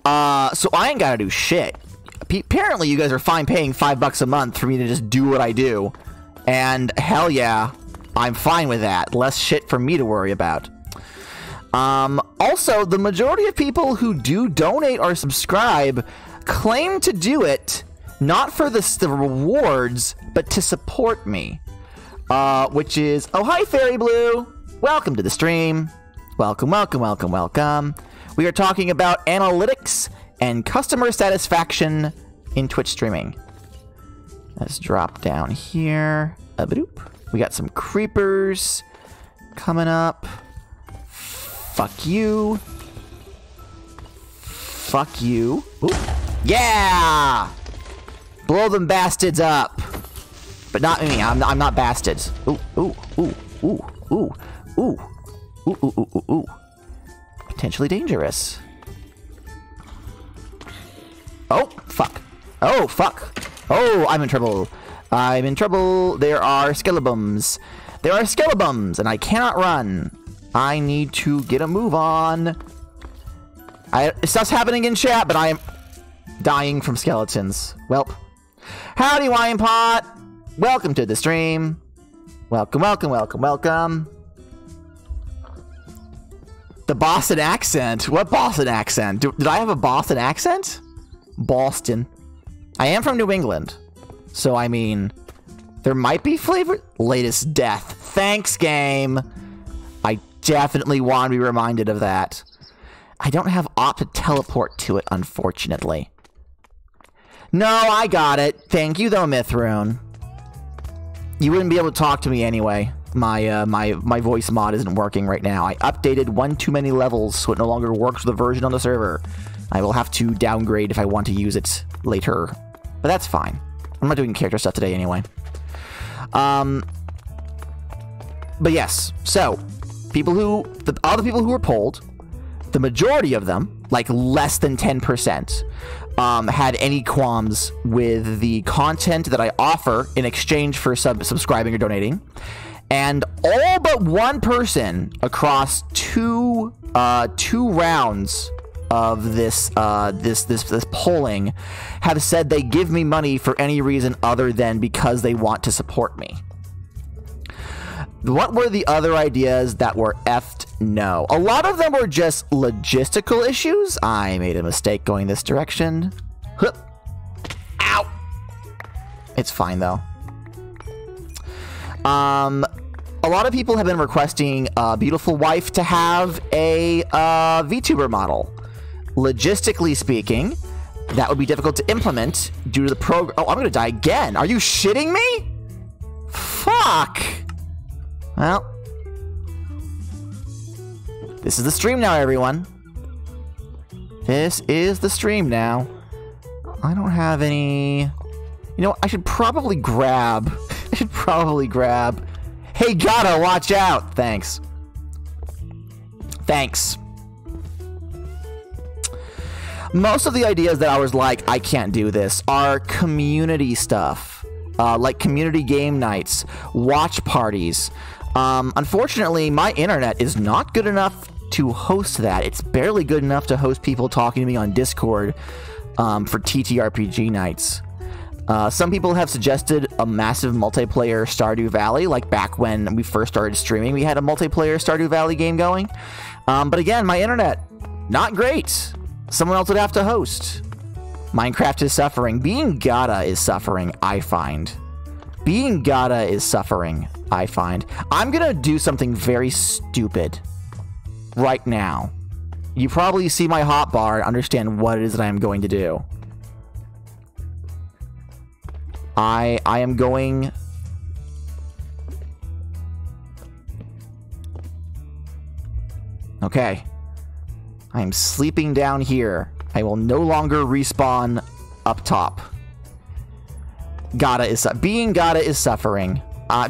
So I ain't gotta do shit. Apparently you guys are fine paying $5 a month for me to just do what I do. And hell yeah, I'm fine with that. Less shit for me to worry about. Also, the majority of people who do donate or subscribe claim to do it not for the rewards, but to support me. Which is, oh hi Fairy Blue! Welcome to the stream. Welcome, welcome, welcome, welcome. We are talking about analytics and customer satisfaction in Twitch streaming. Let's drop down here. We got some creepers coming up. Fuck you. Fuck you. Ooh. Yeah! Blow them bastards up. But not me. I'm not bastards. Ooh, ooh, ooh, ooh, ooh, ooh, ooh, ooh, ooh, ooh. Potentially dangerous. Oh, fuck. Oh, fuck. Oh, I'm in trouble. I'm in trouble. There are skeletons. There are skeletons, and I cannot run. I need to get a move on. Stuff's happening in chat, but I am dying from skeletons. Welp. Howdy, Wine Pot. Welcome to the stream. Welcome, welcome, welcome, welcome. The Boston accent. What Boston accent? Did I have a Boston accent? Boston. I am from New England. So, I mean, there might be flavor. Latest death. Thanks, game. I definitely want to be reminded of that. I don't have op to teleport to it, unfortunately. No, I got it. Thank you, though, Mithrune. You wouldn't be able to talk to me anyway. My voice mod isn't working right now. I updated one too many levels, so it no longer works with the version on the server. I will have to downgrade if I want to use it later. But that's fine. I'm not doing character stuff today anyway. But yes, so all the people who were polled, the majority of them, like less than 10%, had any qualms with the content that I offer in exchange for subscribing or donating. And all but one person across two rounds of this polling have said they give me money for any reason other than because they want to support me. What were the other ideas that were effed no? A lot of them were just logistical issues. I made a mistake going this direction. Hup. Ow! It's fine, though. A lot of people have been requesting a beautiful wife to have a VTuber model. Logistically speaking, that would be difficult to implement due to the program. Oh, I'm gonna die again. Are you shitting me? Fuck! Well, this is the stream now, everyone. This is the stream now. I don't have any... You know what? I should probably grab... Hey, Gato, watch out! Thanks. Thanks. Most of the ideas that I was like, I can't do this, are community stuff. Like community game nights, watch parties. Unfortunately, my internet is not good enough to host that. It's barely good enough to host people talking to me on Discord for TTRPG nights. Some people have suggested a massive multiplayer Stardew Valley, like back when we first started streaming, we had a multiplayer Stardew Valley game going. But again, my internet, not great. Someone else would have to host. Minecraft is suffering. Being Gata is suffering, I find. Being Gata is suffering, I find. I'm gonna do something very stupid right now. You probably see my hotbar and understand what it is that I am going to do. I am going... Okay. I am sleeping down here. I will no longer respawn up top. Being Gata is suffering.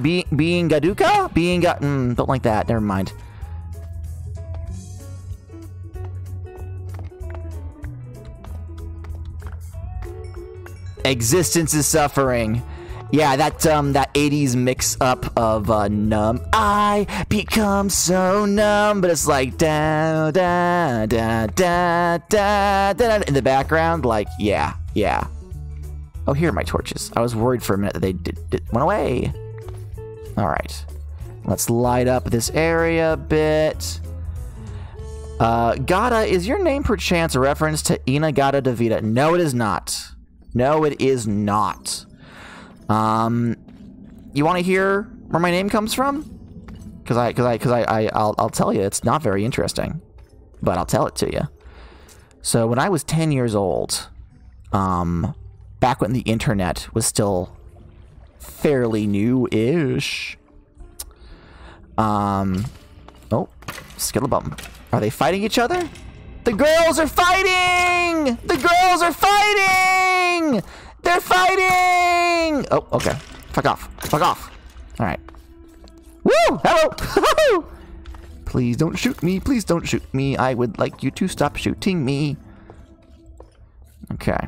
Being Gaduka? Don't like that. Never mind. Existence is suffering. Yeah, that 80s mix up of numb. I become so numb, but it's like da da da da da da in the background. Like, yeah. Oh, here are my torches. I was worried for a minute that they went away. All right, let's light up this area a bit. Gata, is your name perchance a reference to Inagata Davida? No, it is not. No, it is not. You want to hear where my name comes from? Because I'll tell you, it's not very interesting, but I'll tell it to you. So when I was 10 years old, back when the internet was still fairly new-ish. Oh, Skittlebum. Are they fighting each other? The girls are fighting! The girls are fighting! They're fighting! Oh, okay. Fuck off. Fuck off. All right. Woo! Hello! Please don't shoot me. Please don't shoot me. I would like you to stop shooting me. Okay.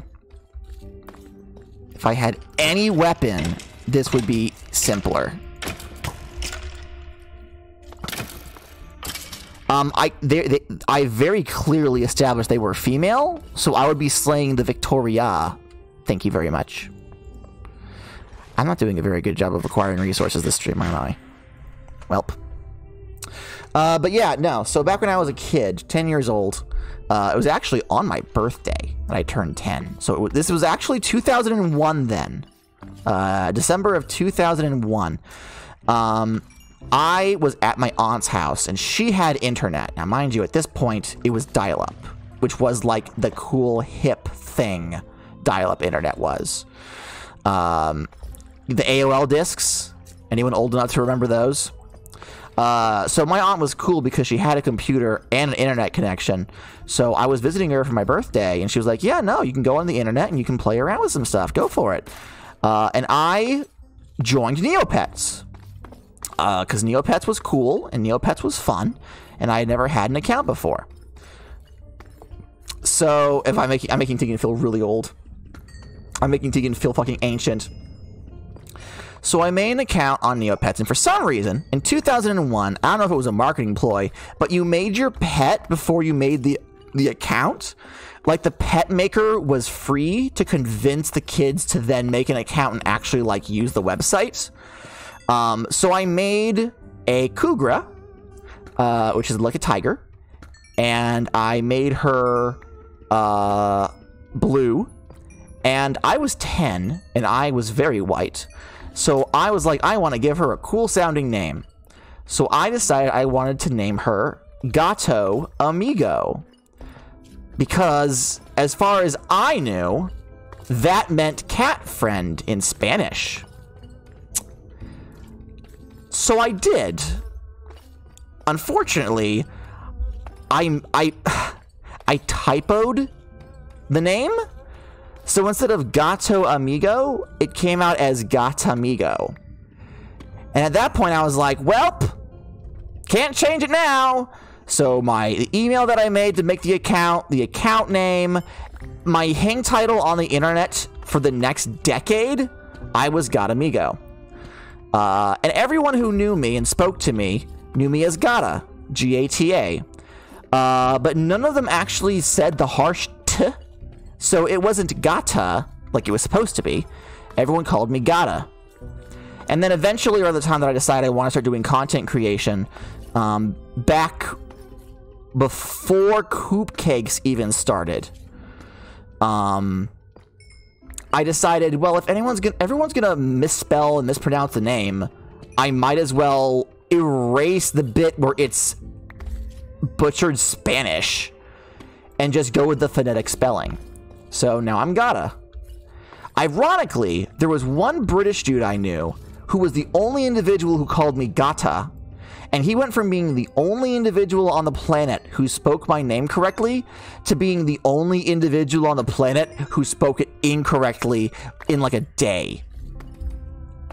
If I had any weapon this would be simpler. I very clearly established they were female, so I would be slaying the Victoria. Thank you very much. I'm not doing a very good job of acquiring resources this stream, am I? Welp. But yeah, no. So back when I was a kid, 10 years old, it was actually on my birthday that I turned 10. So this was actually 2001 then. December of 2001. I was at my aunt's house, and she had internet. Now, mind you, at this point, it was dial-up, which was like the cool, hip thing dial-up internet was. The AOL discs, anyone old enough to remember those? So my aunt was cool because she had a computer and an internet connection. So I was visiting her for my birthday, and she was like, yeah, no, you can go on the internet and you can play around with some stuff. Go for it. And I joined Neopets. Because Neopets was cool, and Neopets was fun, and I had never had an account before. So, if I'm making Tegan feel really old. I'm making Tegan feel fucking ancient. So I made an account on Neopets, and for some reason, in 2001, I don't know if it was a marketing ploy, but you made your pet before you made the account. Like, the pet maker was free to convince the kids to then make an account and actually, like, use the website. So I made a Kugra, which is like a tiger, and I made her blue, and I was 10, and I was very white. So I was like, I want to give her a cool sounding name. So I decided I wanted to name her Gato Amigo. Because as far as I knew, that meant cat friend in Spanish. So I did. Unfortunately, I typoed the name. So instead of Gato Amigo, it came out as Gatamigo. And at that point, I was like, welp, can't change it now. So the email that I made to make the account name, my hang title on the internet for the next decade, I was Gatamigo. And everyone who knew me and spoke to me knew me as Gata, G-A-T-A. But none of them actually said the harsh T. So it wasn't Gata, like it was supposed to be. Everyone called me Gata. And then eventually, around the time that I decided I want to start doing content creation, back before Coop Cakes even started, I decided, well, if everyone's gonna misspell and mispronounce the name, I might as well erase the bit where it's butchered Spanish and just go with the phonetic spelling. So now I'm Gata. Ironically, there was one British dude I knew who was the only individual who called me Gata, and he went from being the only individual on the planet who spoke my name correctly to being the only individual on the planet who spoke it incorrectly in like a day.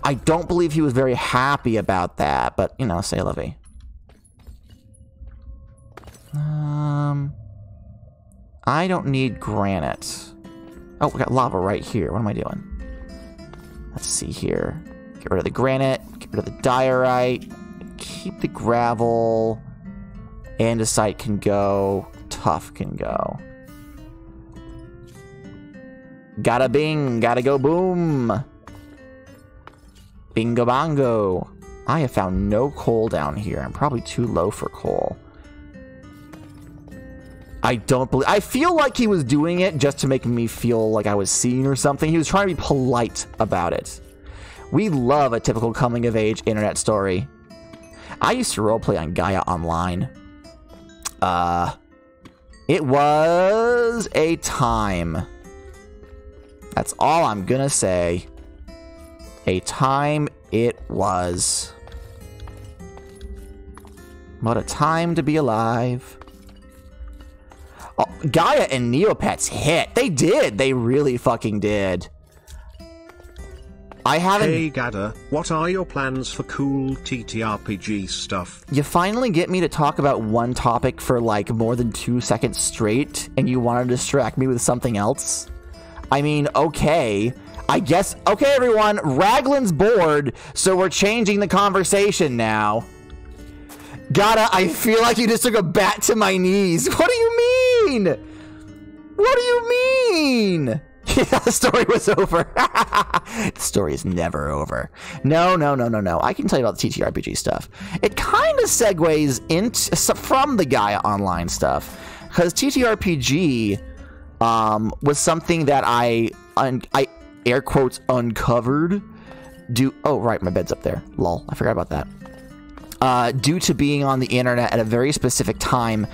I don't believe he was very happy about that, but, you know, say la vie. I don't need granite. Oh, we got lava right here. What am I doing? Let's see here. Get rid of the granite. Get rid of the diorite. Keep the gravel. Andesite can go. Tough can go. Gotta bing. Gotta go boom. Bingo bongo. I have found no coal down here. I'm probably too low for coal. I feel like he was doing it just to make me feel like I was seen or something. He was trying to be polite about it. We love a typical coming-of-age internet story. I used to roleplay on Gaia Online. It was a time. That's all I'm gonna say. A time it was. What a time to be alive. Oh, Gaia and Neopets hit. They did. They really fucking did. I haven't... Hey Gada, what are your plans for cool TTRPG stuff? You finally get me to talk about one topic for like more than 2 seconds straight, and you want to distract me with something else? I mean, okay. I guess, okay, everyone, Raglan's bored, so we're changing the conversation now. I feel like you just took a bat to my knees. What do you mean? What do you mean? Yeah, the story was over. The story is never over. No. I can tell you about the TTRPG stuff. It kind of segues into from the Gaia Online stuff, because TTRPG was something that I air quotes uncovered. Oh right, my bed's up there. Lol, I forgot about that. Due to being on the internet at a very specific time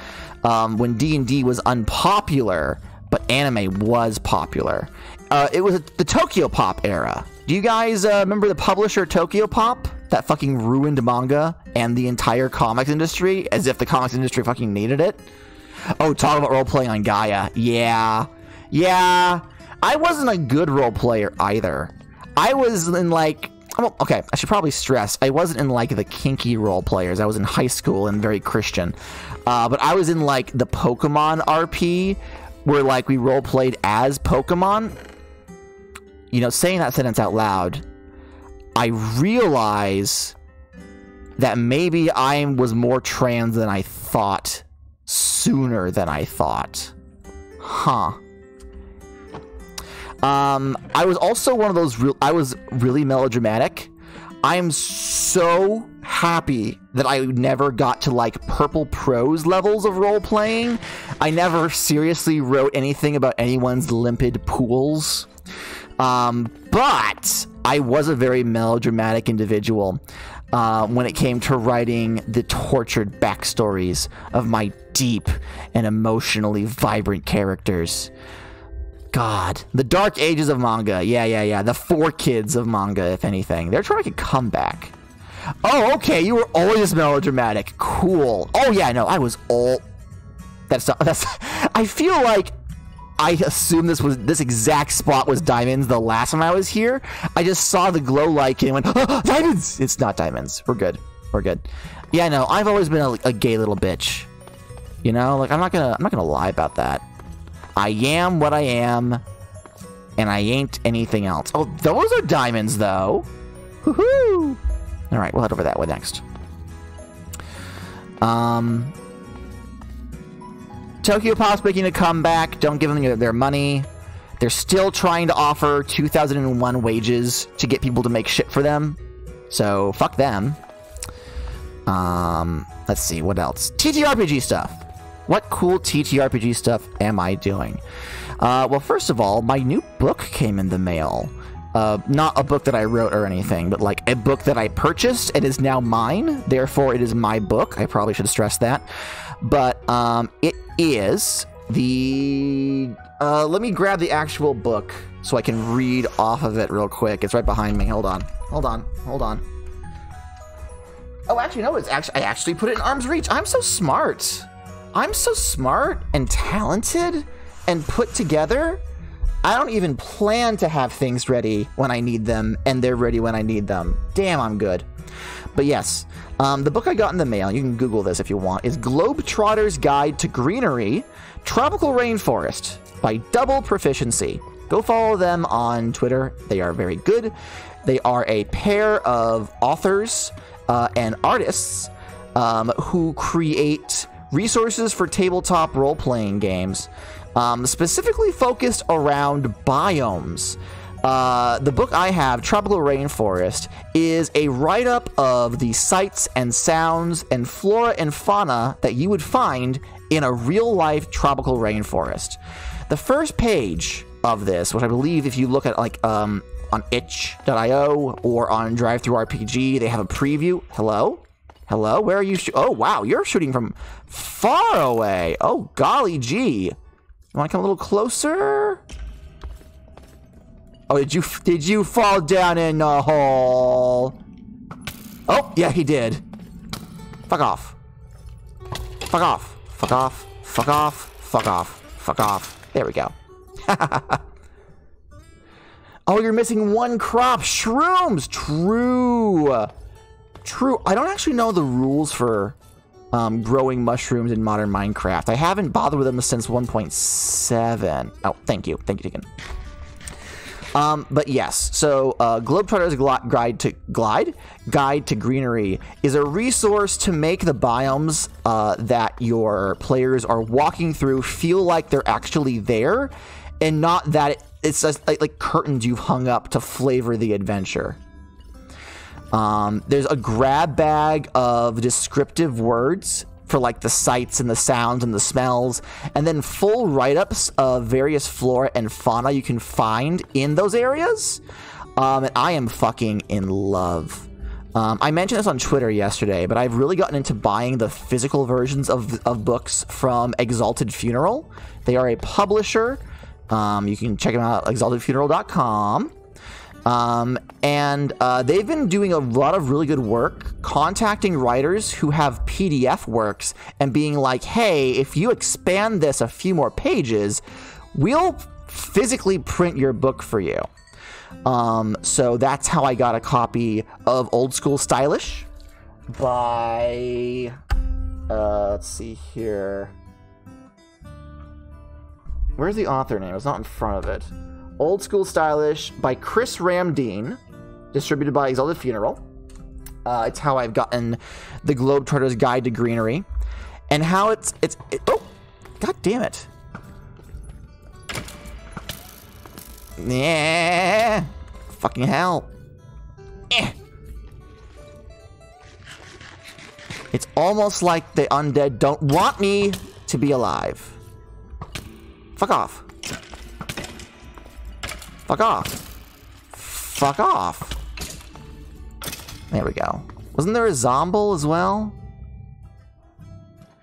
when D&D was unpopular, but anime was popular. It was the Tokyo Pop era. Do you guys remember the publisher Tokyo Pop? That fucking ruined manga and the entire comics industry, as if the comics industry fucking needed it. Oh, talk about role-playing on Gaia. Yeah. I wasn't a good role player either. I was in like... Well, okay, I should probably stress, I wasn't in like the kinky role players. I was in high school and very Christian. But I was in like the Pokemon RP, where like we role played as Pokemon. You know, saying that sentence out loud, I realize that maybe I was more trans than I thought sooner than I thought. Huh. I was also one of those I was really melodramatic. I am so happy that I never got to like purple prose levels of role playing. I never seriously wrote anything about anyone's limpid pools. But I was a very melodramatic individual when it came to writing the tortured backstories of my deep and emotionally vibrant characters. God, the dark ages of manga. Yeah. The 4Kids of manga, if anything. They're trying to come back. Oh, okay. You were always melodramatic. Cool. Oh, yeah, no, I was all... That's... I feel like I assumed this exact spot was diamonds the last time I was here. I just saw the glow light and went, oh, diamonds! It's not diamonds. We're good. Yeah, no, I've always been a gay little bitch. You know, like, I'm not gonna lie about that. I am what I am, and I ain't anything else. Oh, those are diamonds, though. Woohoo! All right, we'll head over that way next. Tokyo Pop's making a comeback. Don't give them their money. They're still trying to offer 2001 wages to get people to make shit for them. So, fuck them. Let's see, what else? TTRPG stuff. What cool TTRPG stuff am I doing? Well, first of all, my new book came in the mail. Not a book that I wrote or anything, but like a book that I purchased and is now mine. Therefore, it is my book. I probably should stress that. But it is the... let me grab the actual book so I can read off of it real quick. It's right behind me. Hold on. Oh, actually, no, I actually put it in arm's reach. I'm so smart. I'm so smart and talented and put together. I don't even plan to have things ready when I need them, and they're ready when I need them. Damn, I'm good. But yes, the book I got in the mail, you can Google this if you want, is Globetrotter's Guide to Greenery, Tropical Rainforest by Double Proficiency. Go follow them on Twitter. They are very good. They are a pair of authors and artists who create resources for tabletop role-playing games, specifically focused around biomes. The book I have, Tropical Rainforest, is a write-up of the sights and sounds and flora and fauna that you would find in a real-life tropical rainforest. The first page of this, which I believe if you look at like on itch.io or on DriveThruRPG, they have a preview. Hello, where are you? Oh, wow, you're shooting from far away. Oh, golly gee. You want to come a little closer? Oh, did you fall down in the hole? Oh, yeah, he did. Fuck off. Fuck off. Fuck off. Fuck off. Fuck off. Fuck off. There we go. Oh, you're missing one crop. Shrooms. True. I don't actually know the rules for growing mushrooms in modern Minecraft. I haven't bothered with them since 1.7. Oh, thank you, Deacon. But yes, so Globetrotter's Guide to Greenery is a resource to make the biomes that your players are walking through feel like they're actually there, and not that it's just like curtains you've hung up to flavor the adventure. There's a grab bag of descriptive words for like the sights and the sounds and the smells, and then full write-ups of various flora and fauna you can find in those areas. And I am fucking in love. I mentioned this on Twitter yesterday, but I've really gotten into buying the physical versions of books from Exalted Funeral. They are a publisher. You can check them out at exaltedfuneral.com. And they've been doing a lot of really good work contacting writers who have PDF works and being like, hey, if you expand this a few more pages, we'll physically print your book for you. So that's how I got a copy of Old School Stylish by, let's see here. Where's the author name? It's not in front of it. Old School Stylish by Chris Ramdeen, distributed by Exalted Funeral. It's how I've gotten the Globetrotter's Guide to Greenery, and how oh, god damn it! Yeah, fucking hell! It's almost like the undead don't want me to be alive. Fuck off. Fuck off. Fuck off. There we go. Wasn't there a Zomble as well?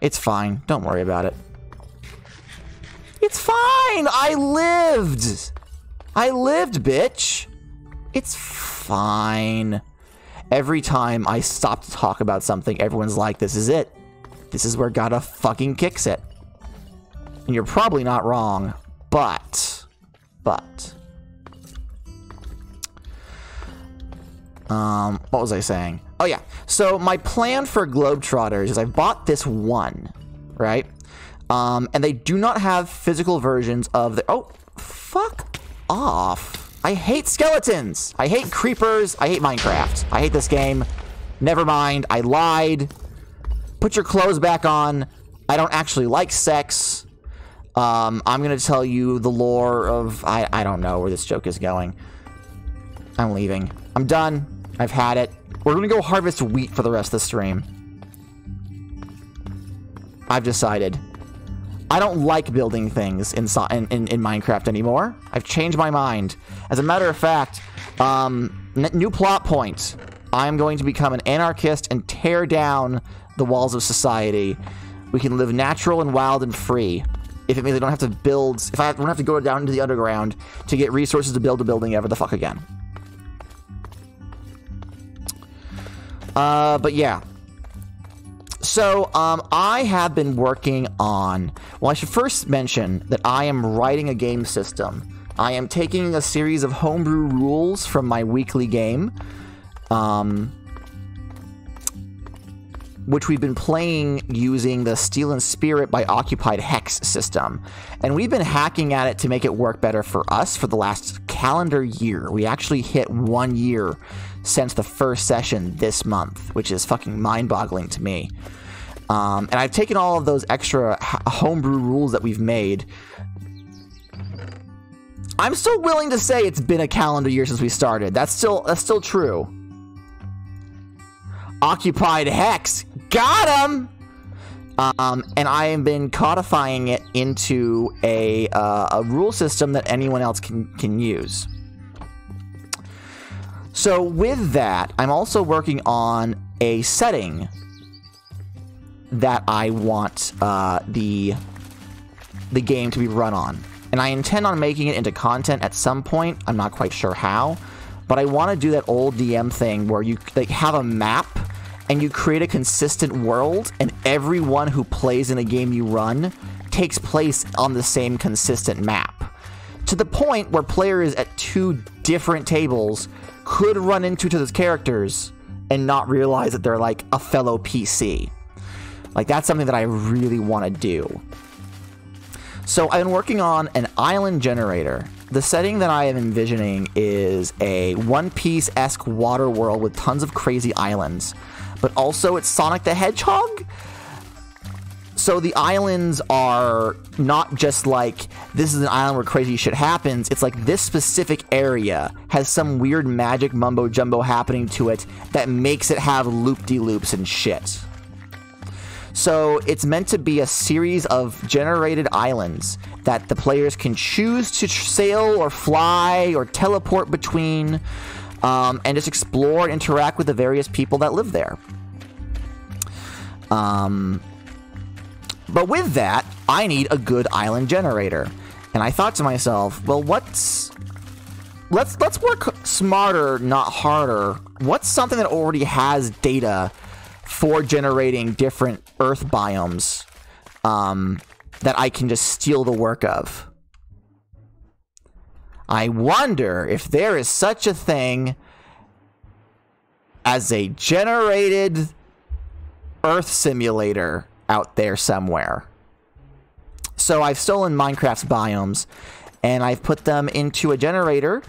It's fine. Don't worry about it. It's fine! I lived! I lived, bitch! It's fine. Every time I stop to talk about something, everyone's like, this is it. This is where Gotta fucking kicks it. And you're probably not wrong, but... what was I saying? Oh yeah, so my plan for Globetrotters is I've bought this one, right? And they do not have physical versions of the... Oh, fuck off. I hate skeletons. I hate creepers. I hate Minecraft. I hate this game. Never mind, I lied. Put your clothes back on. I don't actually like sex. I'm gonna tell you the lore of... I don't know where this joke is going. I'm leaving. I'm done. I've had it. We're gonna go harvest wheat for the rest of the stream. I've decided. I don't like building things in Minecraft anymore. I've changed my mind. As a matter of fact, new plot point. I'm going to become an anarchist and tear down the walls of society. We can live natural and wild and free. If it means I don't have to build... If I don't have to go down into the underground to get resources to build a building ever the fuck again. But yeah. So, I have been working on... Well, I should first mention that I am writing a game system. I am taking a series of homebrew rules from my weekly game, which we've been playing using the Steel and Spirit by Occupied Hex system. And we've been hacking at it to make it work better for us for the last calendar year. We actually hit 1 year since the first session this month, which is fucking mind-boggling to me. And I've taken all of those extra homebrew rules that we've made. I'm still willing to say it's been a calendar year since we started. That's still true. Occupied Hex, got him. And I have been codifying it into a rule system that anyone else can use. So with that, I'm also working on a setting that I want the game to be run on. And I intend on making it into content at some point. I'm not quite sure how. But I want to do that old DM thing where you have a map and you create a consistent world, and everyone who plays in a game you run takes place on the same consistent map. To the point where players at 2 different tables could run into those characters and not realize that they're like a fellow PC. Like, that's something that I really want to do. So I've been working on an island generator. The setting that I am envisioning is a One Piece-esque water world with tons of crazy islands, but also it's Sonic the Hedgehog. So the islands are not just like, this is an island where crazy shit happens. It's like this specific area has some weird magic mumbo-jumbo happening to it that makes it have loop-de-loops and shit. So it's meant to be a series of generated islands that the players can choose to sail or fly or teleport between, and just explore and interact with the various people that live there. But with that, I need a good island generator. And I thought to myself, well, let's work smarter, not harder. What's something that already has data for generating different Earth biomes that I can just steal the work of? I wonder if there is such a thing as a generated Earth simulator out there somewhere. So I've stolen Minecraft's biomes and I've put them into a generator,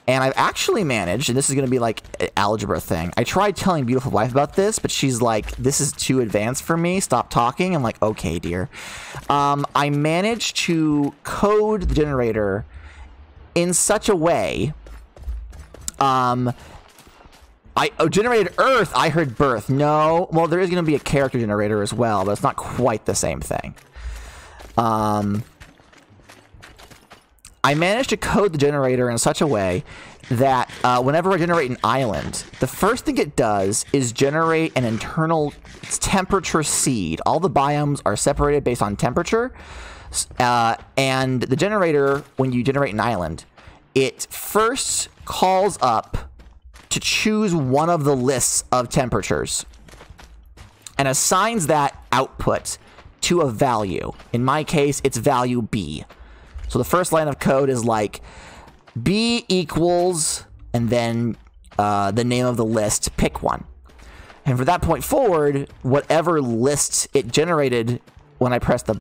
and I've actually managed, and this is going to be like an algebra thing. I tried telling Beautiful Wife about this, but she's like, this is too advanced for me, stop talking. I'm like, okay, dear. I managed to code the generator in such a way, I generated Earth, I heard birth. No, well, there is going to be a character generator as well, but it's not quite the same thing. I managed to code the generator in such a way that whenever I generate an island, the first thing it does is generate an internal temperature seed. All the biomes are separated based on temperature, and the generator, when you generate an island, it first calls up to choose one of the lists of temperatures and assigns that output to a value. In my case, it's value B. So the first line of code is like B equals, and then the name of the list, pick one. And from that point forward, whatever list it generated when I pressed the